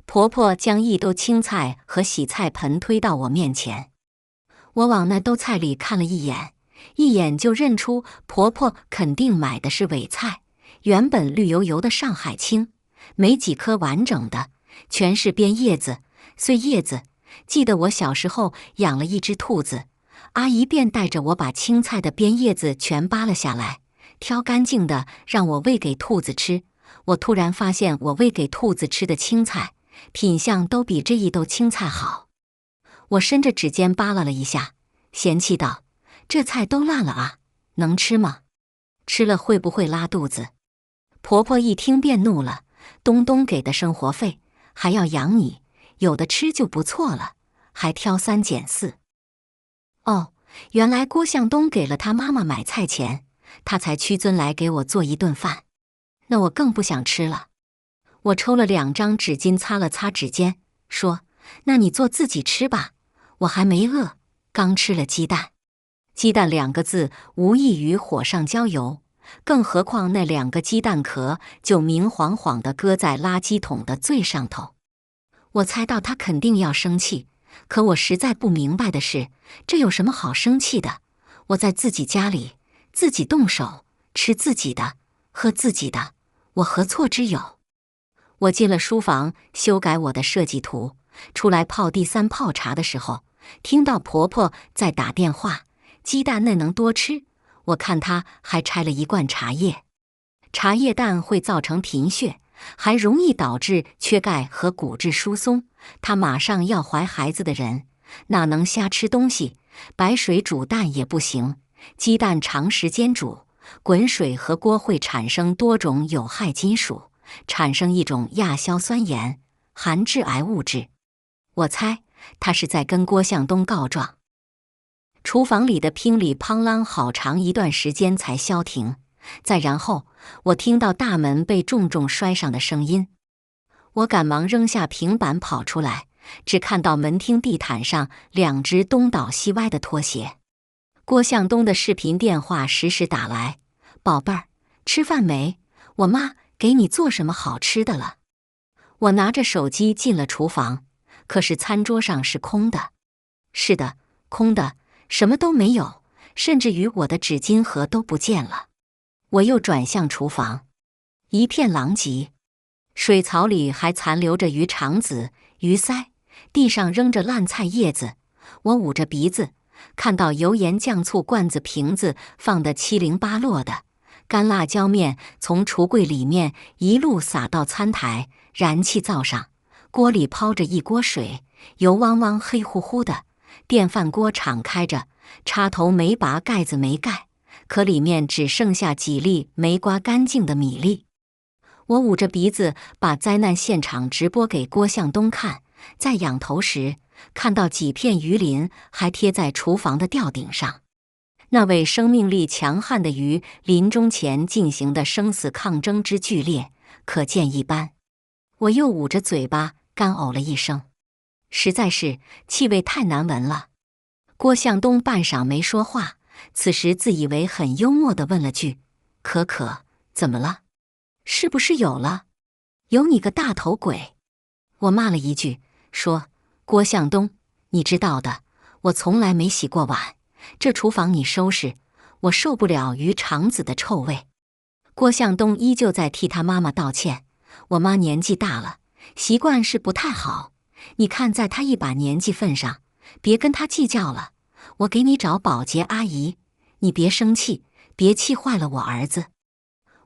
婆婆将一兜青菜和洗菜盆推到我面前，我往那兜菜里看了一眼就认出婆婆肯定买的是尾菜，原本绿油油的上海青，没几颗完整的，全是边叶子、碎叶子。记得我小时候养了一只兔子，阿姨便带着我把青菜的边叶子全扒了下来，挑干净的让我喂给兔子吃。我突然发现我喂给兔子吃的青菜品相都比这一兜青菜好。我伸着指尖扒拉了一下，嫌弃道：“这菜都烂了啊，能吃吗？吃了会不会拉肚子？”婆婆一听便怒了：“东东给的生活费，还要养你，有的吃就不错了，还挑3拣4。”哦，原来郭向东给了他妈妈买菜钱，他才屈尊来给我做一顿饭。那我更不想吃了。我抽了2张纸巾擦了擦指尖，说：“那你做自己吃吧，我还没饿，刚吃了鸡蛋。”鸡蛋2个字无异于火上浇油，更何况那2个鸡蛋壳就明晃晃地搁在垃圾桶的最上头。我猜到他肯定要生气，可我实在不明白的是，这有什么好生气的？我在自己家里，自己动手，吃自己的，喝自己的，我何错之有？我进了书房修改我的设计图，出来泡第3泡茶的时候，听到婆婆在打电话：“鸡蛋嫩能多吃。”我看她还拆了一罐茶叶，茶叶蛋会造成贫血，还容易导致缺钙和骨质疏松。她马上要怀孩子的人，哪能瞎吃东西？白水煮蛋也不行，鸡蛋长时间煮，滚水和锅会产生多种有害金属，产生一种亚硝酸盐，含致癌物质。我猜他是在跟郭向东告状。厨房里的乒里乓啷好长一段时间才消停，再然后我听到大门被重重摔上的声音。我赶忙扔下平板跑出来，只看到门厅地毯上2只东倒西歪的拖鞋。郭向东的视频电话时时打来：“宝贝儿，吃饭没？我妈给你做什么好吃的了？”我拿着手机进了厨房，可是餐桌上是空的。是的，空的，什么都没有，甚至于我的纸巾盒都不见了。我又转向厨房，一片狼藉，水槽里还残留着鱼肠子、鱼鳃，地上扔着烂菜叶子。我捂着鼻子，看到油盐酱醋罐子瓶子放得七零八落的，干辣椒面从橱柜里面一路洒到餐台，燃气灶上，锅里泡着一锅水，油汪汪黑乎乎的。电饭锅敞开着，插头没拔，盖子没盖，可里面只剩下几粒没刮干净的米粒。我捂着鼻子把灾难现场直播给郭向东看，在仰头时看到几片鱼鳞还贴在厨房的吊顶上。那位生命力强悍的鱼临终前进行的生死抗争之剧烈，可见一斑。我又捂着嘴巴干呕了一声。实在是气味太难闻了。郭向东半晌没说话，此时自以为很幽默地问了句：“可可，怎么了？是不是有了？有你个大头鬼！”我骂了一句，说：“郭向东，你知道的，我从来没洗过碗，这厨房你收拾，我受不了鱼肠子的臭味。”郭向东依旧在替他妈妈道歉：“我妈年纪大了，习惯是不太好，你看在她一把年纪份上，别跟她计较了，我给你找保洁阿姨，你别生气，别气坏了我儿子。”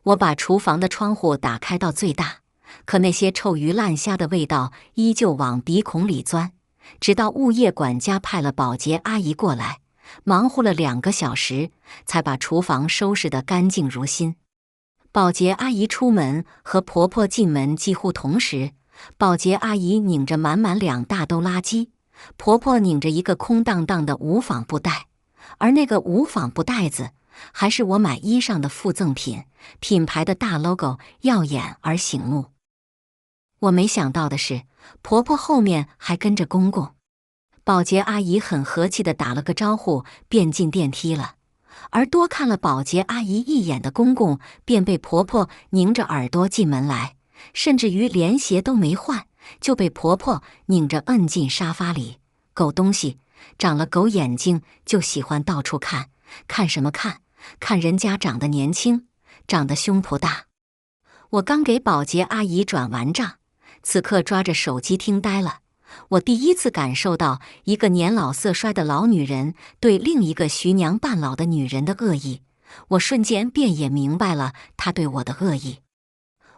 我把厨房的窗户打开到最大，可那些臭鱼烂虾的味道依旧往鼻孔里钻，直到物业管家派了保洁阿姨过来，忙活了2个小时，才把厨房收拾得干净如新。保洁阿姨出门和婆婆进门几乎同时，保洁阿姨拧着满满2大兜垃圾，婆婆拧着一个空荡荡的无纺布袋，而那个无纺布袋子还是我买衣裳的附赠品，品牌的大 logo 耀眼而醒目。我没想到的是，婆婆后面还跟着公公。保洁阿姨很和气地打了个招呼，便进电梯了。而多看了保洁阿姨一眼的公公，便被婆婆拧着耳朵进门来，甚至于连鞋都没换，就被婆婆拧着摁进沙发里。狗东西，长了狗眼睛就喜欢到处看，看什么看？看人家长得年轻，长得胸脯大。我刚给保洁阿姨转完账，此刻抓着手机听呆了。我第一次感受到一个年老色衰的老女人对另一个徐娘半老的女人的恶意，我瞬间便也明白了她对我的恶意。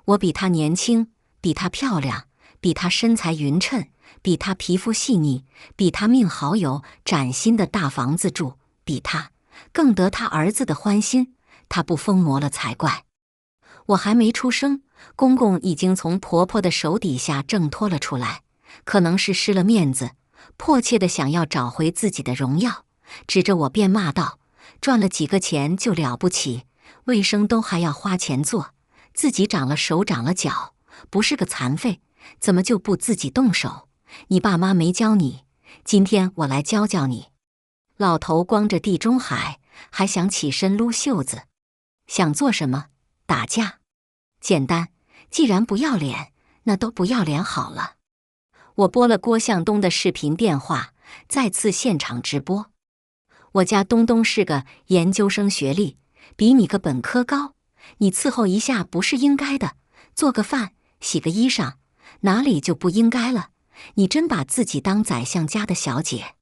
我比她年轻，比她漂亮，比她身材匀称，比她皮肤细腻，比她命好有崭新的大房子住，比她更得她儿子的欢心，她不疯魔了才怪。我还没出声，公公已经从婆婆的手底下挣脱了出来，可能是失了面子，迫切地想要找回自己的荣耀，指着我便骂道：“赚了几个钱就了不起，卫生都还要花钱做，自己长了手长了脚，不是个残废，怎么就不自己动手？你爸妈没教你，今天我来教教你。”老头光着地中海，还想起身撸袖子，想做什么？打架？简单，既然不要脸，那都不要脸好了。我拨了郭向东的视频电话，再次现场直播。我家东东是个研究生学历，比你个本科高，你伺候一下不是应该的，做个饭，洗个衣裳，哪里就不应该了？你真把自己当宰相家的小姐？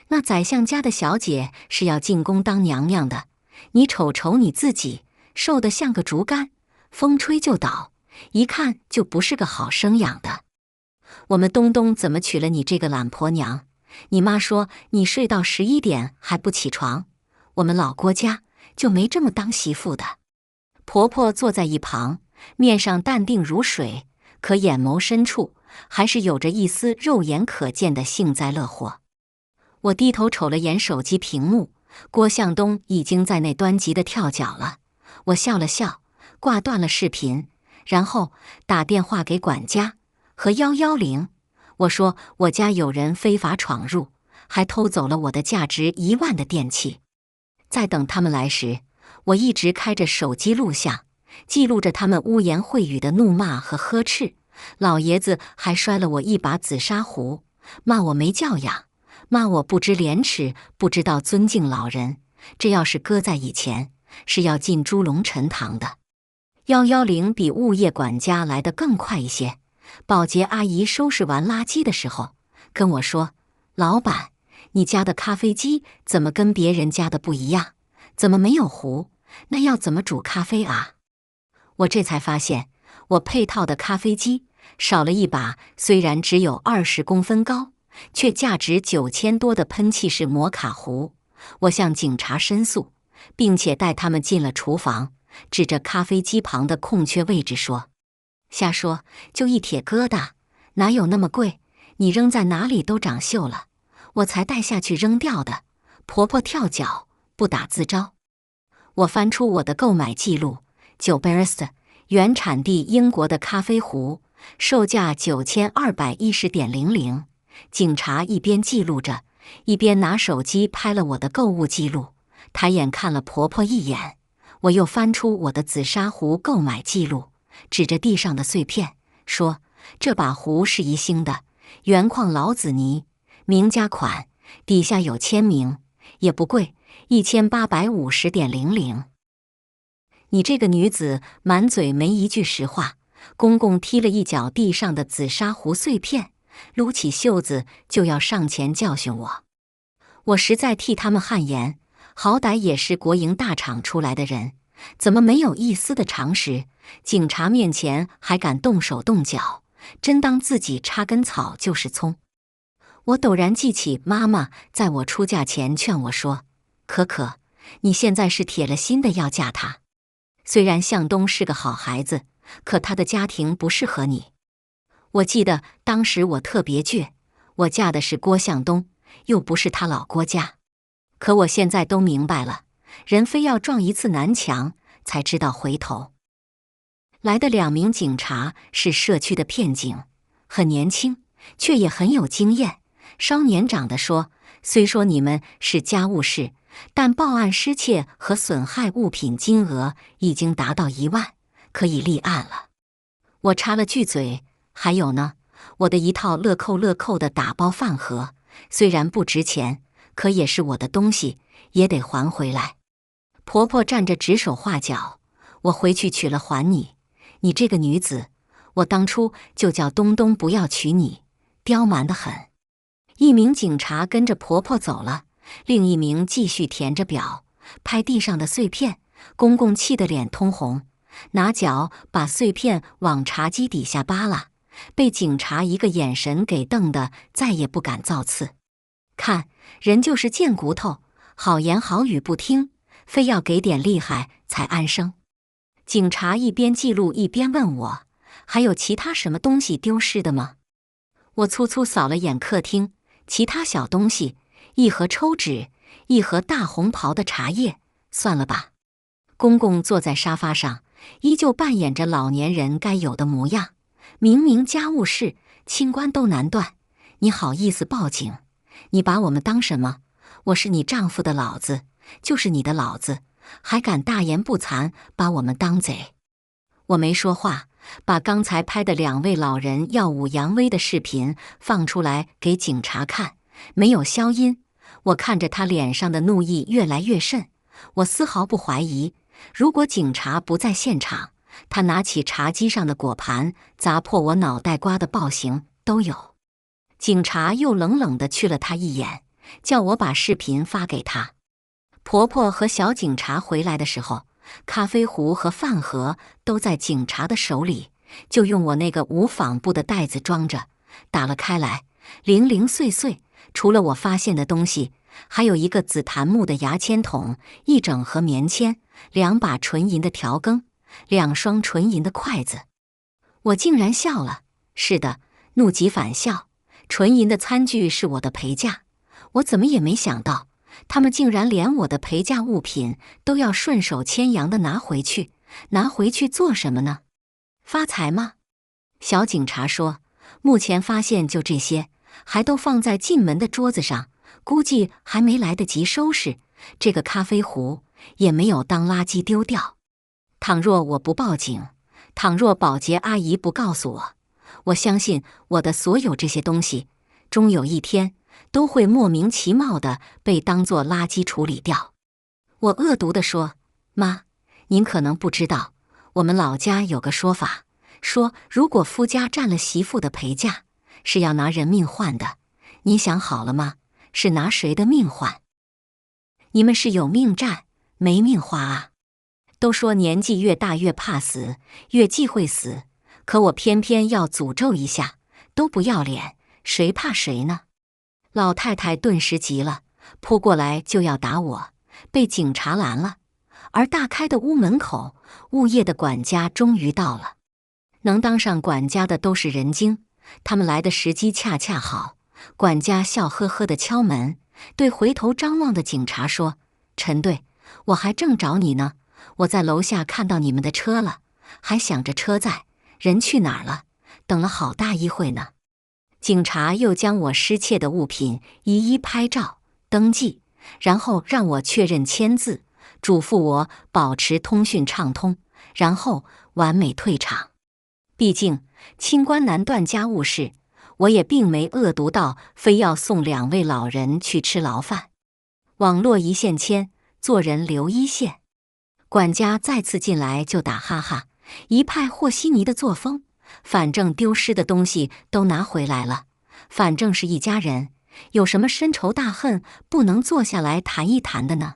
那宰相家的小姐是要进宫当娘娘的，你瞅瞅你自己，瘦得像个竹竿，风吹就倒，一看就不是个好生养的。我们东东怎么娶了你这个懒婆娘？你妈说你睡到11点还不起床，我们老郭家就没这么当媳妇的。婆婆坐在一旁，面上淡定如水，可眼眸深处还是有着一丝肉眼可见的幸灾乐祸。我低头瞅了眼手机屏幕，郭向东已经在那端急得跳脚了。我笑了笑，挂断了视频，然后打电话给管家和110。我说我家有人非法闯入，还偷走了我的价值1万的电器。在等他们来时，我一直开着手机录像，记录着他们污言秽语的怒骂和呵斥。老爷子还摔了我一把紫砂壶，骂我没教养，骂我不知廉耻，不知道尊敬老人。这要是搁在以前，是要进猪笼陈塘的。110比物业管家来得更快一些。保洁阿姨收拾完垃圾的时候跟我说：“老板，你家的咖啡机怎么跟别人家的不一样？怎么没有壶？那要怎么煮咖啡啊？”我这才发现，我配套的咖啡机少了一把虽然只有20公分高，却价值9000多的喷气式摩卡壶。我向警察申诉，并且带他们进了厨房，指着咖啡机旁的空缺位置说：“瞎说，就一铁疙瘩，哪有那么贵？你扔在哪里都长锈了，我才带下去扔掉的。婆婆跳脚，不打自招。”我翻出我的购买记录，9 Barista 原产地英国的咖啡壶，售价9210.00，警察一边记录着，一边拿手机拍了我的购物记录，抬眼看了婆婆一眼。我又翻出我的紫砂壶购买记录，指着地上的碎片说：“这把壶是宜兴的，原矿老紫泥，名家款，底下有签名，也不贵，1850.00。”你这个女子满嘴没一句实话。公公踢了一脚地上的紫砂壶碎片，撸起袖子就要上前教训我。我实在替他们汗颜，好歹也是国营大厂出来的人，怎么没有一丝的常识？警察面前还敢动手动脚，真当自己插根草就是葱。我陡然记起妈妈在我出嫁前劝我说：“可可，你现在是铁了心的要嫁他。虽然向东是个好孩子，可他的家庭不适合你。”我记得当时我特别倔，我嫁的是郭向东，又不是他老郭家。可我现在都明白了，人非要撞一次南墙，才知道回头。来的2名警察是社区的片警，很年轻，却也很有经验。稍年长的说：“虽说你们是家务事，但报案失窃和损害物品金额已经达到1万，可以立案了。”我插了句嘴：“还有呢，我的一套乐扣的打包饭盒，虽然不值钱，可也是我的东西，也得还回来。”婆婆站着指手画脚：“我回去取了还你。你这个女子，我当初就叫东东不要娶你，刁蛮得很。”1名警察跟着婆婆走了，另1名继续填着表，拍地上的碎片。公公气得脸通红，拿脚把碎片往茶几底下扒拉，被警察一个眼神给瞪得再也不敢造次。看，人就是贱骨头，好言好语不听，非要给点厉害才安生。警察一边记录一边问我：“还有其他什么东西丢失的吗？”我粗粗扫了眼客厅，其他小东西，1盒抽纸，1盒大红袍的茶叶，算了吧。公公坐在沙发上，依旧扮演着老年人该有的模样。明明家务事，清官都难断，你好意思报警？你把我们当什么？我是你丈夫的老子，就是你的老子，还敢大言不惭把我们当贼？我没说话，把刚才拍的2位老人耀武扬威的视频放出来给警察看，没有消音。我看着他脸上的怒意越来越甚，我丝毫不怀疑，如果警察不在现场，他拿起茶几上的果盘砸破我脑袋瓜的暴行都有。警察又冷冷地去了他一眼，叫我把视频发给他。婆婆和小警察回来的时候，咖啡壶和饭盒都在警察的手里，就用我那个无纺布的袋子装着，打了开来，零零碎碎，除了我发现的东西，还有1个紫檀木的牙签筒，1整盒棉签，2把纯银的调羹，2双纯银的筷子。我竟然笑了，是的，怒极反笑。纯银的餐具是我的陪嫁，我怎么也没想到，他们竟然连我的陪嫁物品都要顺手牵羊的拿回去。拿回去做什么呢？发财吗？小警察说，目前发现就这些，还都放在进门的桌子上，估计还没来得及收拾。这个咖啡壶也没有当垃圾丢掉。倘若我不报警，倘若保洁阿姨不告诉我，我相信我的所有这些东西，终有一天都会莫名其妙地被当作垃圾处理掉。我恶毒地说：“妈，您可能不知道，我们老家有个说法，说如果夫家占了媳妇的陪嫁，是要拿人命换的。您想好了吗？是拿谁的命换？你们是有命占，没命花啊！都说年纪越大越怕死，越忌讳死，可我偏偏要诅咒一下，都不要脸，谁怕谁呢？”老太太顿时急了，扑过来就要打我，被警察拦了。而大开的屋门口，物业的管家终于到了。能当上管家的都是人精，他们来的时机恰恰好。管家笑呵呵地敲门，对回头张望的警察说：“陈队，我还正找你呢，我在楼下看到你们的车了，还想着车在，人去哪儿了，等了好大一会呢。”警察又将我失窃的物品一一拍照登记，然后让我确认签字，嘱咐我保持通讯畅通，然后完美退场。毕竟清官难断家务事，我也并没恶毒到非要送2位老人去吃牢饭。网络一线牵，做人留一线。管家再次进来就打哈哈，一派和稀泥的作风。反正丢失的东西都拿回来了，反正是一家人，有什么深仇大恨不能坐下来谈一谈的呢？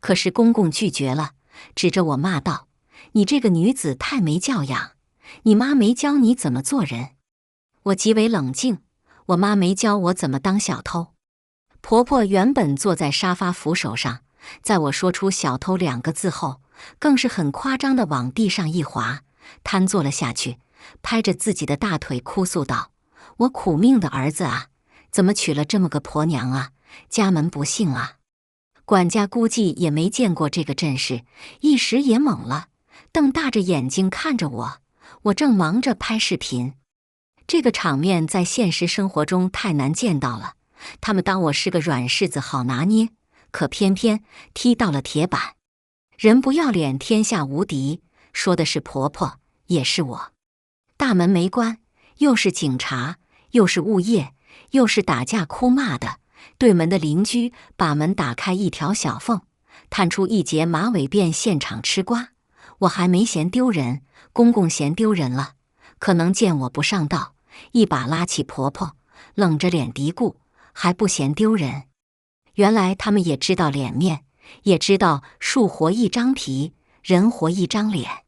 可是公公拒绝了，指着我骂道：“你这个女子太没教养，你妈没教你怎么做人。”我极为冷静，我妈没教我怎么当小偷。婆婆原本坐在沙发扶手上，在我说出小偷2个字后，更是很夸张地往地上一滑，瘫坐了下去，拍着自己的大腿哭诉道：“我苦命的儿子啊，怎么娶了这么个婆娘啊，家门不幸啊！”管家估计也没见过这个阵势，一时也懵了，瞪大着眼睛看着我。我正忙着拍视频，这个场面在现实生活中太难见到了。他们当我是个软柿子好拿捏，可偏偏踢到了铁板。人不要脸，天下无敌，说的是婆婆，也是我。大门没关，又是警察，又是物业，又是打架哭骂的。对门的邻居把门打开一条小缝，探出一截马尾辫，现场吃瓜。我还没嫌丢人，公公嫌丢人了，可能见我不上道，一把拉起婆婆，冷着脸嘀咕：“还不嫌丢人？”原来他们也知道脸面，也知道树活一张皮，人活一张脸。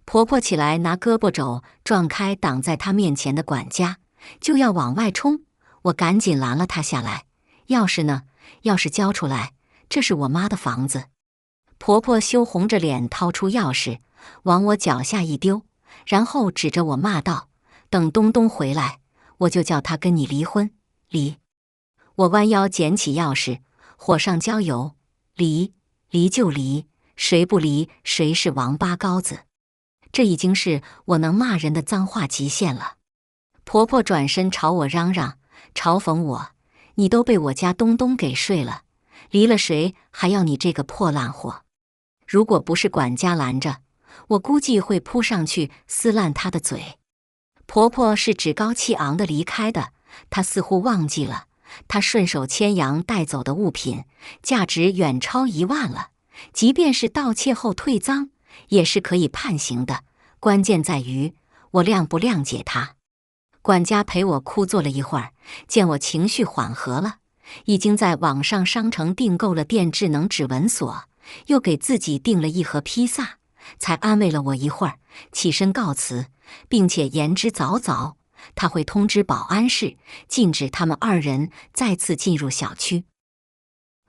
婆婆起来拿胳膊肘撞开挡在她面前的管家，就要往外冲，我赶紧拦了她下来。钥匙呢？钥匙交出来，这是我妈的房子。婆婆羞红着脸掏出钥匙，往我脚下一丢，然后指着我骂道：“等东东回来，我就叫他跟你离婚，离！”我弯腰捡起钥匙，火上浇油：“离，离就离，谁不离谁是王八羔子。”这已经是我能骂人的脏话极限了。婆婆转身朝我嚷嚷，嘲讽我：“你都被我家东东给睡了，离了谁还要你这个破烂货？”如果不是管家拦着，我估计会扑上去撕烂她的嘴。婆婆是趾高气昂地离开的，她似乎忘记了，她顺手牵羊带走的物品价值远超1万了，即便是盗窃后退赃，也是可以判刑的。关键在于我谅不谅解她。管家陪我哭坐了一会儿，见我情绪缓和了，已经在网上商城订购了电智能指纹锁，又给自己订了1盒披萨，才安慰了我一会儿，起身告辞，并且言之凿凿，他会通知保安室，禁止他们2人再次进入小区。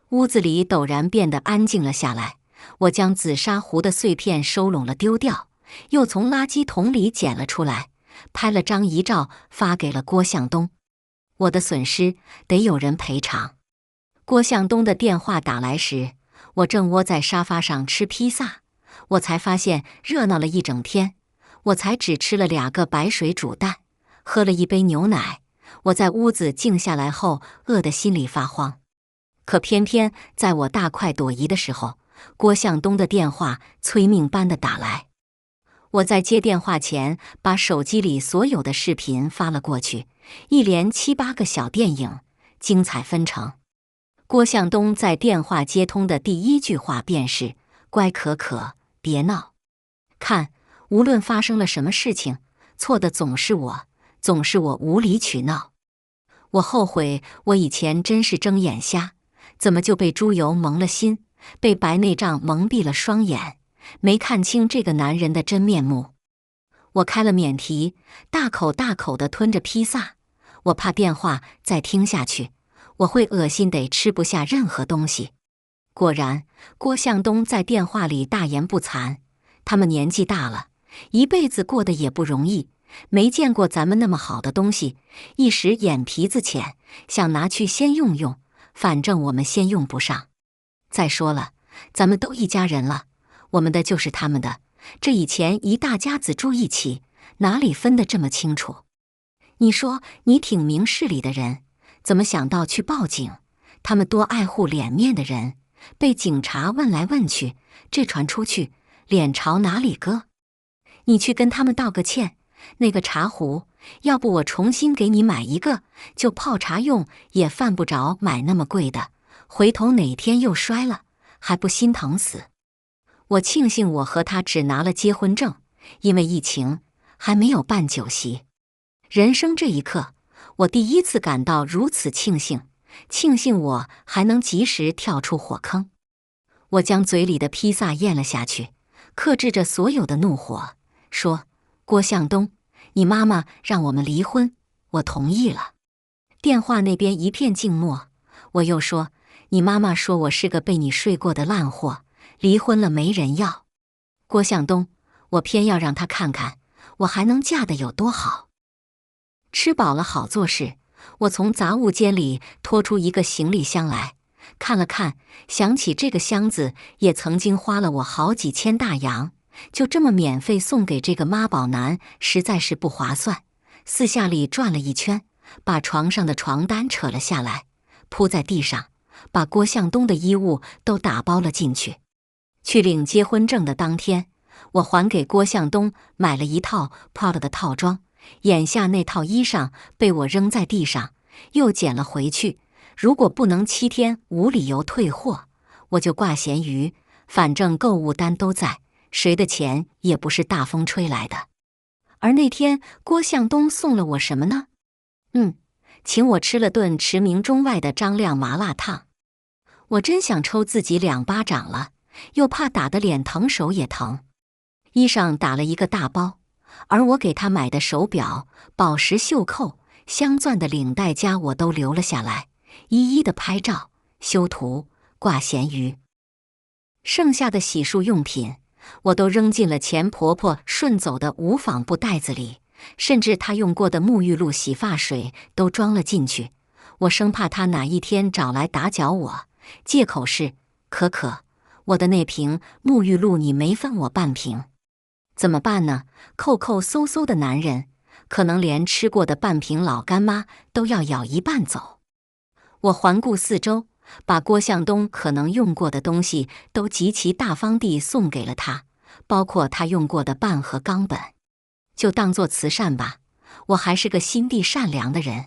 屋子里陡然变得安静了下来，我将紫砂壶的碎片收拢了丢掉，又从垃圾桶里捡了出来，拍了张遗照发给了郭向东。我的损失得有人赔偿。郭向东的电话打来时，我正窝在沙发上吃披萨，我才发现热闹了一整天，我才只吃了2个白水煮蛋，喝了1杯牛奶。我在屋子静下来后，饿得心里发慌。可偏偏在我大快朵颐的时候，郭向东的电话催命般的打来。我在接电话前，把手机里所有的视频发了过去，一连7、8个小电影，精彩纷呈。郭向东在电话接通的第1句话便是：“乖可可，别闹。”看，无论发生了什么事情，错的总是我，总是我无理取闹。我后悔，我以前真是睁眼瞎，怎么就被猪油蒙了心，被白内障蒙蔽了双眼，没看清这个男人的真面目。我开了免提，大口大口地吞着披萨，我怕电话再听下去，我会恶心得吃不下任何东西。果然，郭向东在电话里大言不惭，他们年纪大了，一辈子过得也不容易，没见过咱们那么好的东西，一时眼皮子浅，想拿去先用用，反正我们先用不上。再说了，咱们都一家人了，我们的就是他们的，这以前一大家子住一起，哪里分得这么清楚？你说你挺明事理的人，怎么想到去报警？他们多爱护脸面的人，被警察问来问去，这传出去，脸朝哪里搁？你去跟他们道个歉。那个茶壶，要不我重新给你买一个，就泡茶用，也犯不着买那么贵的。回头哪天又摔了，还不心疼死？我庆幸我和他只拿了结婚证，因为疫情还没有办酒席。人生这一刻，我第一次感到如此庆幸，庆幸我还能及时跳出火坑。我将嘴里的披萨咽了下去，克制着所有的怒火，说：郭向东，你妈妈让我们离婚，我同意了。电话那边一片静默。我又说：你妈妈说我是个被你睡过的烂货，离婚了没人要。郭向东，我偏要让他看看我还能嫁得有多好。吃饱了好做事，我从杂物间里拖出一个行李箱来，看了看，想起这个箱子也曾经花了我好几千大洋，就这么免费送给这个妈宝男，实在是不划算。四下里转了一圈，把床上的床单扯了下来，铺在地上，把郭向东的衣物都打包了进去。去领结婚证的当天，我还给郭向东买了一套 Prada 的套装，眼下那套衣裳被我扔在地上，又捡了回去。如果不能7天无理由退货，我就挂咸鱼，反正购物单都在，谁的钱也不是大风吹来的。而那天郭向东送了我什么呢？请我吃了顿驰名中外的张亮麻辣烫。我真想抽自己2巴掌了，又怕打得脸疼手也疼。衣裳打了一个大包，而我给他买的手表、宝石袖扣、镶钻的领带夹我都留了下来，一一的拍照、修图、挂咸鱼。剩下的洗漱用品，我都扔进了钱婆婆顺走的无纺布袋子里，甚至她用过的沐浴露、洗发水都装了进去。我生怕她哪一天找来打搅我，借口是：可可，我的那瓶沐浴露你没分我半瓶。怎么办呢？扣扣嗖嗖的男人，可能连吃过的半瓶老干妈都要咬一半走。我环顾四周，把郭向东可能用过的东西都极其大方地送给了他，包括他用过的半盒钢本。就当作慈善吧，我还是个心地善良的人。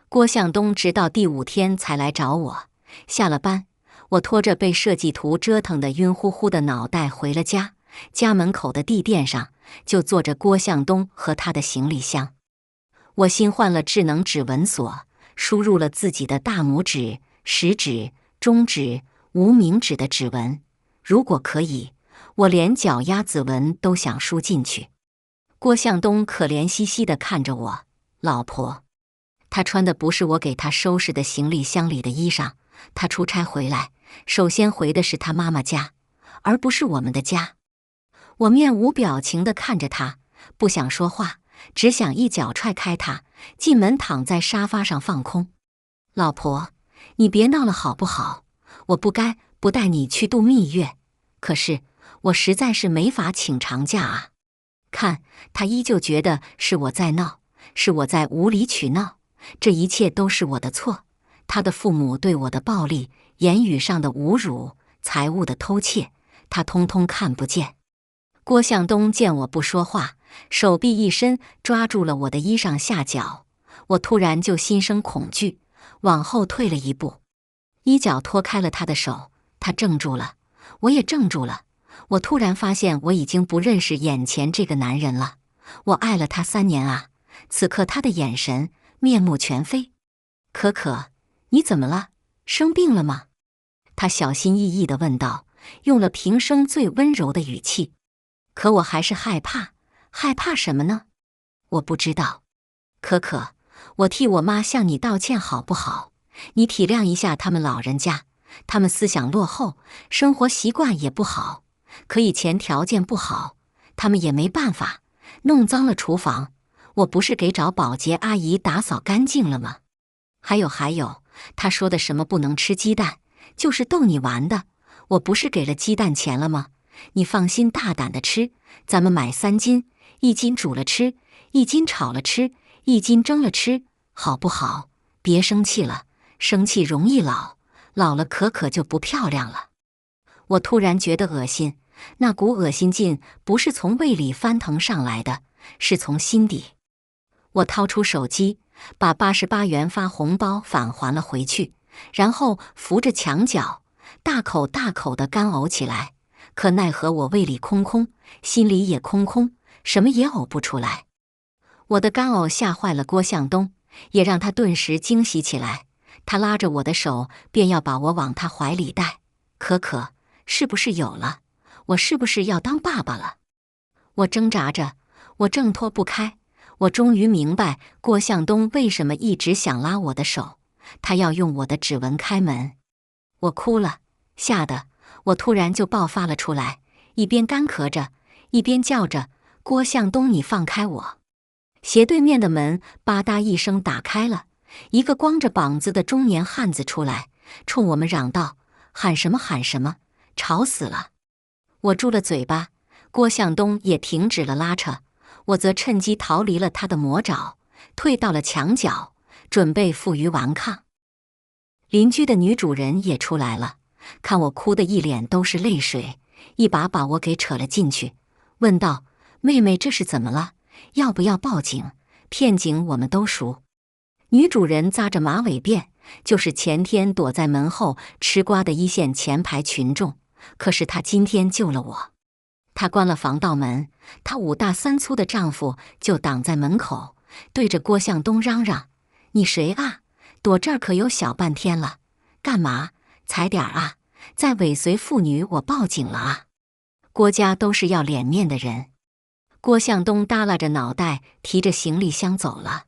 郭向东直到第5天才来找我。下了班，我拖着被设计图折腾得晕乎乎的脑袋回了家。家门口的地垫上就坐着郭向东和他的行李箱。我新换了智能指纹锁，输入了自己的大拇指、食指、中指、无名指的指纹。如果可以，我连脚丫子纹都想输进去。郭向东可怜兮兮地看着我，老婆，他穿的不是我给他收拾的行李箱里的衣裳。他出差回来，首先回的是他妈妈家，而不是我们的家。我面无表情地看着他，不想说话，只想一脚踹开他，进门躺在沙发上放空。老婆，你别闹了好不好？我不该不带你去度蜜月，可是我实在是没法请长假啊。看，他依旧觉得是我在闹，是我在无理取闹，这一切都是我的错。他的父母对我的暴力，言语上的侮辱，财物的偷窃，他通通看不见。郭向东见我不说话，手臂一伸，抓住了我的衣裳下角。我突然就心生恐惧，往后退了一步，衣角脱开了他的手。他怔住了，我也怔住了。我突然发现我已经不认识眼前这个男人了。我爱了他3年啊，此刻他的眼神面目全非。可可，你怎么了？生病了吗？他小心翼翼地问道，用了平生最温柔的语气。可我还是害怕。害怕什么呢？我不知道。可可，我替我妈向你道歉好不好？你体谅一下他们老人家，他们思想落后，生活习惯也不好，可以前条件不好，他们也没办法，弄脏了厨房，我不是给找保洁阿姨打扫干净了吗？还有，他说的什么不能吃鸡蛋，就是逗你玩的，我不是给了鸡蛋钱了吗？你放心大胆的吃，咱们买3斤，1斤煮了吃，1斤炒了吃一斤蒸了吃，好不好？别生气了，生气容易老，老了可就不漂亮了。我突然觉得恶心，那股恶心劲不是从胃里翻腾上来的，是从心底。我掏出手机，把88元发红包返还了回去，然后扶着墙角，大口大口地干呕起来。可奈何我胃里空空，心里也空空，什么也呕不出来。我的干呕吓坏了郭向东，也让他顿时惊喜起来。他拉着我的手，便要把我往他怀里带。可，是不是有了？我是不是要当爸爸了？我挣扎着，我挣脱不开。我终于明白郭向东为什么一直想拉我的手，他要用我的指纹开门。我哭了，吓得我突然就爆发了出来，一边干咳着，一边叫着：“郭向东，你放开我！”斜对面的门吧嗒一声打开了，一个光着膀子的中年汉子出来，冲我们嚷道：“喊什么喊什么，吵死了！”我住了嘴巴，郭向东也停止了拉扯，我则趁机逃离了他的魔爪，退到了墙角，准备负隅顽抗。邻居的女主人也出来了，看我哭得一脸都是泪水，一把把我给扯了进去，问道：“妹妹，这是怎么了？要不要报警？骗警我们都熟。”女主人扎着马尾辫，就是前天躲在门后吃瓜的一线前排群众，可是她今天救了我。她关了防盗门，她5大3粗的丈夫就挡在门口，对着郭向东嚷嚷：“你谁啊？躲这儿可有小半天了，干嘛？踩点儿啊！再尾随妇女，我报警了啊！”郭家都是要脸面的人。郭向东耷拉着脑袋，提着行李箱走了。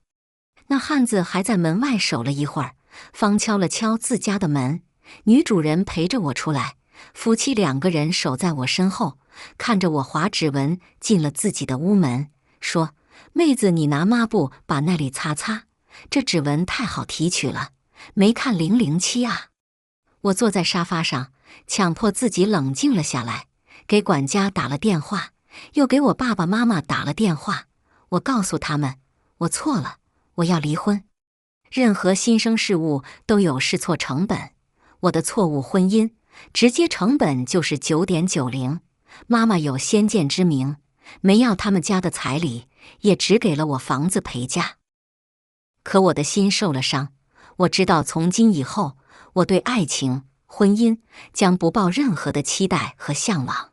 那汉子还在门外守了一会儿，方敲了敲自家的门。女主人陪着我出来，夫妻2个人守在我身后，看着我划指纹进了自己的屋门，说：“妹子，你拿抹布把那里擦擦，这指纹太好提取了，没看007啊。”我坐在沙发上，强迫自己冷静了下来，给管家打了电话，又给我爸爸妈妈打了电话。我告诉他们，我错了，我要离婚。任何新生事物都有试错成本，我的错误婚姻直接成本就是9.90。妈妈有先见之明，没要他们家的彩礼，也只给了我房子陪嫁。可我的心受了伤，我知道从今以后，我对爱情、婚姻将不抱任何的期待和向往。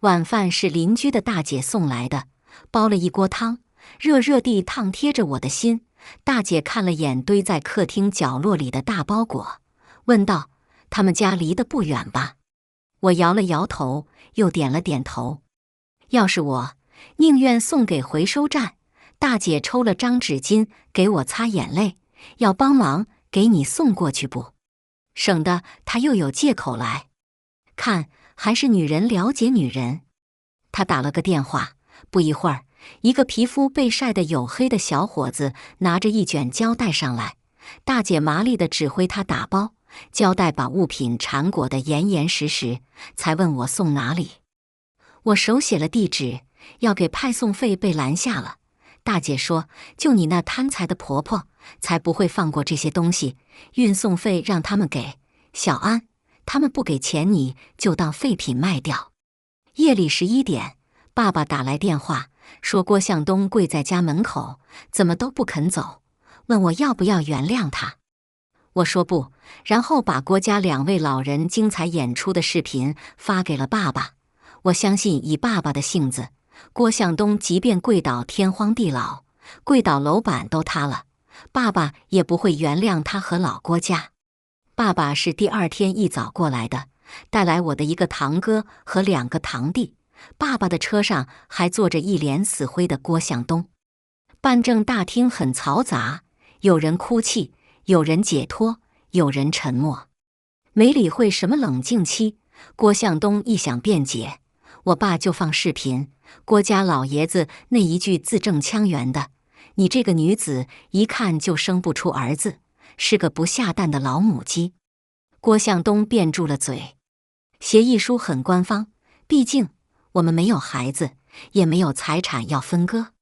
晚饭是邻居的大姐送来的，煲了一锅汤，热热地烫贴着我的心。大姐看了眼堆在客厅角落里的大包裹，问道：“他们家离得不远吧？”我摇了摇头，又点了点头。要是我，宁愿送给回收站。大姐抽了张纸巾给我擦眼泪，要帮忙给你送过去不？省得她又有借口来。看，还是女人了解女人。她打了个电话，不一会儿，一个皮肤被晒得黝黑的小伙子拿着一卷胶带上来。大姐麻利地指挥他打包，胶带把物品缠裹得严严实实，才问我送哪里。我手写了地址，要给派送费被拦下了。大姐说：“就你那贪财的婆婆，才不会放过这些东西，运送费让他们给。小安，他们不给钱，你就当废品卖掉。”夜里11点，爸爸打来电话，说郭向东跪在家门口，怎么都不肯走，问我要不要原谅他。我说不，然后把郭家2位老人精彩演出的视频发给了爸爸。我相信以爸爸的性子，郭向东即便跪倒天荒地老，跪倒楼板都塌了，爸爸也不会原谅他和老郭家。爸爸是第2天一早过来的，带来我的一个堂哥和2个堂弟。爸爸的车上还坐着一脸死灰的郭向东。办证大厅很嘈杂，有人哭泣，有人解脱，有人沉默，没理会什么冷静期。郭向东一想辩解，我爸就放视频，郭家老爷子那一句字正腔圆的：“你这个女子一看就生不出儿子，是个不下蛋的老母鸡。”郭向东辩住了嘴。协议书很官方，毕竟我们没有孩子，也没有财产要分割。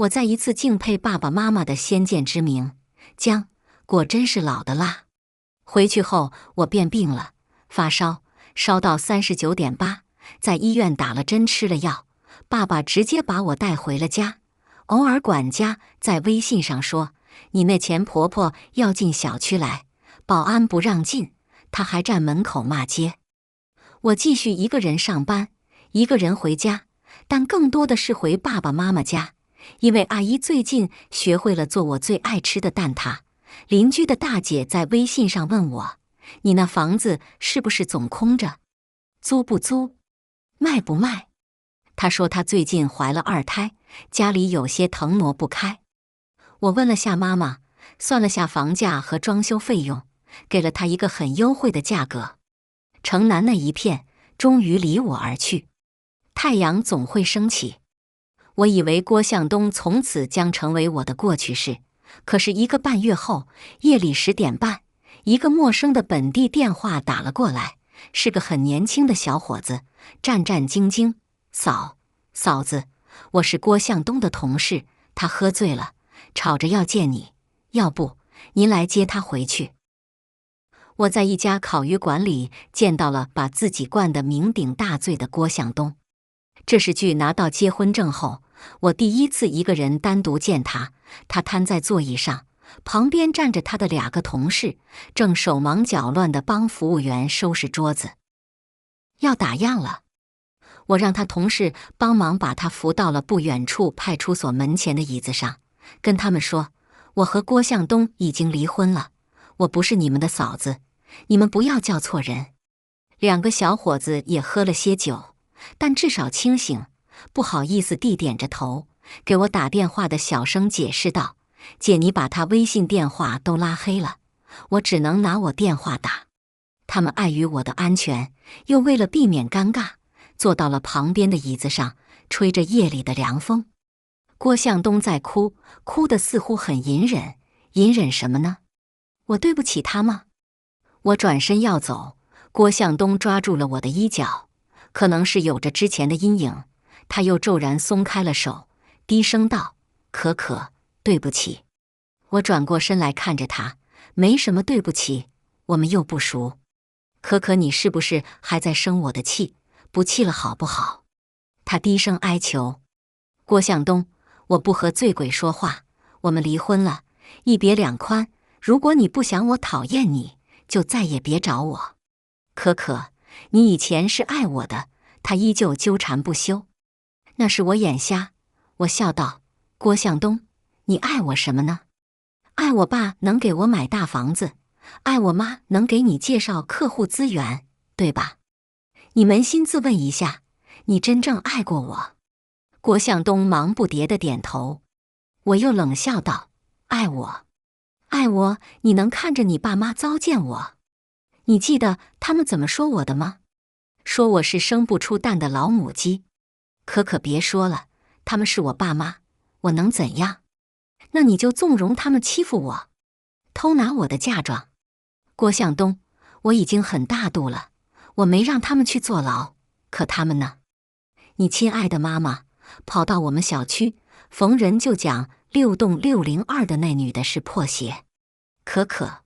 我再一次敬佩爸爸妈妈的先见之明，姜果真是老的辣。回去后我便病了，发烧，烧到39.8，在医院打了针吃了药，爸爸直接把我带回了家。偶尔管家在微信上说，你那钱婆婆要进小区来，保安不让进，她还站门口骂街。我继续一个人上班，一个人回家，但更多的是回爸爸妈妈家，因为阿姨最近学会了做我最爱吃的蛋挞。邻居的大姐在微信上问我，你那房子是不是总空着？租不租？卖不卖？她说她最近怀了2胎，家里有些腾挪不开。我问了下妈妈，算了下房价和装修费用，给了她一个很优惠的价格。城南那一片终于离我而去，太阳总会升起。我以为郭向东从此将成为我的过去式，可是1个半月后，夜里10点半，一个陌生的本地电话打了过来，是个很年轻的小伙子，战战兢兢：“嫂子，我是郭向东的同事，他喝醉了，吵着要见你，要不您来接他回去。”我在一家烤鱼馆里见到了把自己灌得酩酊大醉的郭向东。这是距拿到结婚证后，我第一次一个人单独见他。他瘫在座椅上，旁边站着他的2个同事，正手忙脚乱地帮服务员收拾桌子。要打烊了，我让他同事帮忙把他扶到了不远处派出所门前的椅子上，跟他们说，我和郭向东已经离婚了，我不是你们的嫂子，你们不要叫错人。2个小伙子也喝了些酒，但至少清醒，不好意思地点着头，给我打电话的小声解释道，姐，你把他微信电话都拉黑了，我只能拿我电话打。他们碍于我的安全，又为了避免尴尬，坐到了旁边的椅子上，吹着夜里的凉风。郭向东在哭，哭得似乎很隐忍，隐忍什么呢？我对不起他吗？我转身要走，郭向东抓住了我的衣角，可能是有着之前的阴影，他又骤然松开了手，低声道，可可，对不起。我转过身来看着他，没什么对不起，我们又不熟。可可，你是不是还在生我的气？不气了好不好？他低声哀求。郭向东，我不和醉鬼说话，我们离婚了，一别两宽，如果你不想我讨厌你，就再也别找我。可可，你以前是爱我的。他依旧纠缠不休。那是我眼瞎。我笑道，郭向东，你爱我什么呢？爱我爸能给我买大房子，爱我妈能给你介绍客户资源，对吧？你扪心自问一下，你真正爱过我？郭向东忙不迭地点头。我又冷笑道，爱我？爱我，你能看着你爸妈糟践我？你记得他们怎么说我的吗？说我是生不出蛋的老母鸡。可可别说了，他们是我爸妈，我能怎样？那你就纵容他们欺负我，偷拿我的嫁妆。郭向东，我已经很大度了，我没让他们去坐牢，可他们呢？你亲爱的妈妈跑到我们小区，逢人就讲6栋602的那女的是破鞋。可可，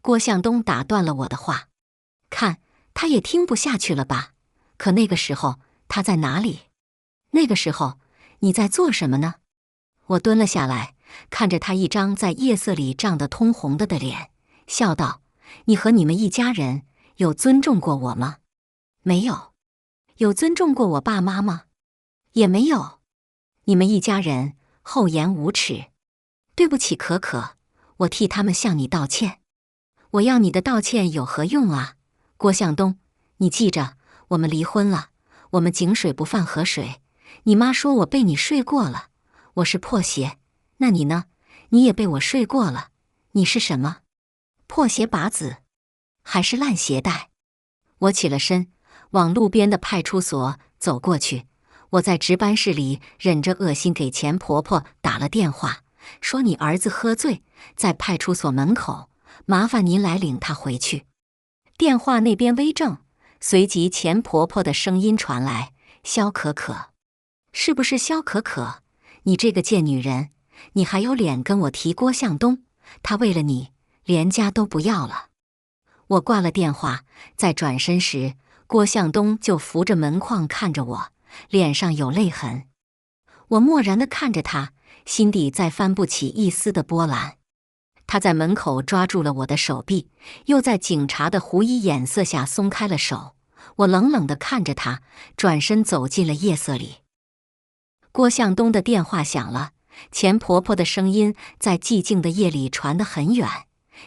郭向东打断了我的话，看他也听不下去了吧？可那个时候他在哪里？那个时候你在做什么呢？我蹲了下来，看着他一张在夜色里涨得通红的脸，笑道，你和你们一家人有尊重过我吗？没有。有尊重过我爸妈吗？也没有。你们一家人厚颜无耻。对不起可可，我替他们向你道歉。我要你的道歉有何用啊？郭向东，你记着，我们离婚了，我们井水不犯河水。你妈说我被你睡过了，我是破鞋。那你呢？你也被我睡过了，你是什么？破鞋拔子，还是烂鞋带？我起了身，往路边的派出所走过去。我在值班室里忍着恶心给钱婆婆打了电话，说你儿子喝醉，在派出所门口，麻烦您来领他回去。电话那边微怔，随即钱婆婆的声音传来，肖可可，是不是肖可可？你这个贱女人，你还有脸跟我提郭向东？他为了你，连家都不要了。我挂了电话，在转身时，郭向东就扶着门框看着我，脸上有泪痕。我漠然地看着他，心底再翻不起一丝的波澜。他在门口抓住了我的手臂，又在警察的狐疑眼色下松开了手。我冷冷地看着他，转身走进了夜色里。郭向东的电话响了，钱婆婆的声音在寂静的夜里传得很远：“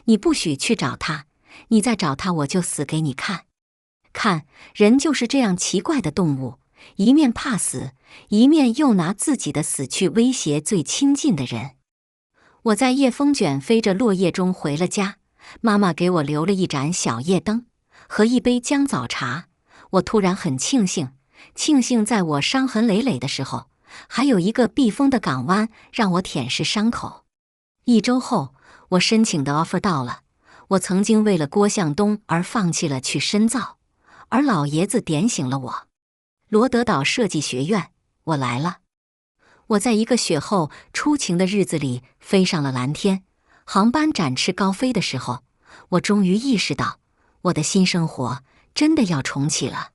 你不许去找他，你再找他我就死给你看。”看，人就是这样奇怪的动物，一面怕死，一面又拿自己的死去威胁最亲近的人。我在夜风卷飞着落叶中回了家，妈妈给我留了一盏小夜灯和一杯姜枣茶。我突然很庆幸在我伤痕累累的时候，还有一个避风的港湾让我舔舐伤口。1周后，我申请的 offer 到了。我曾经为了郭向东而放弃了去深造，而老爷子点醒了我。罗德岛设计学院，我来了。我在一个雪后初晴的日子里飞上了蓝天，航班展翅高飞的时候，我终于意识到，我的新生活真的要重启了。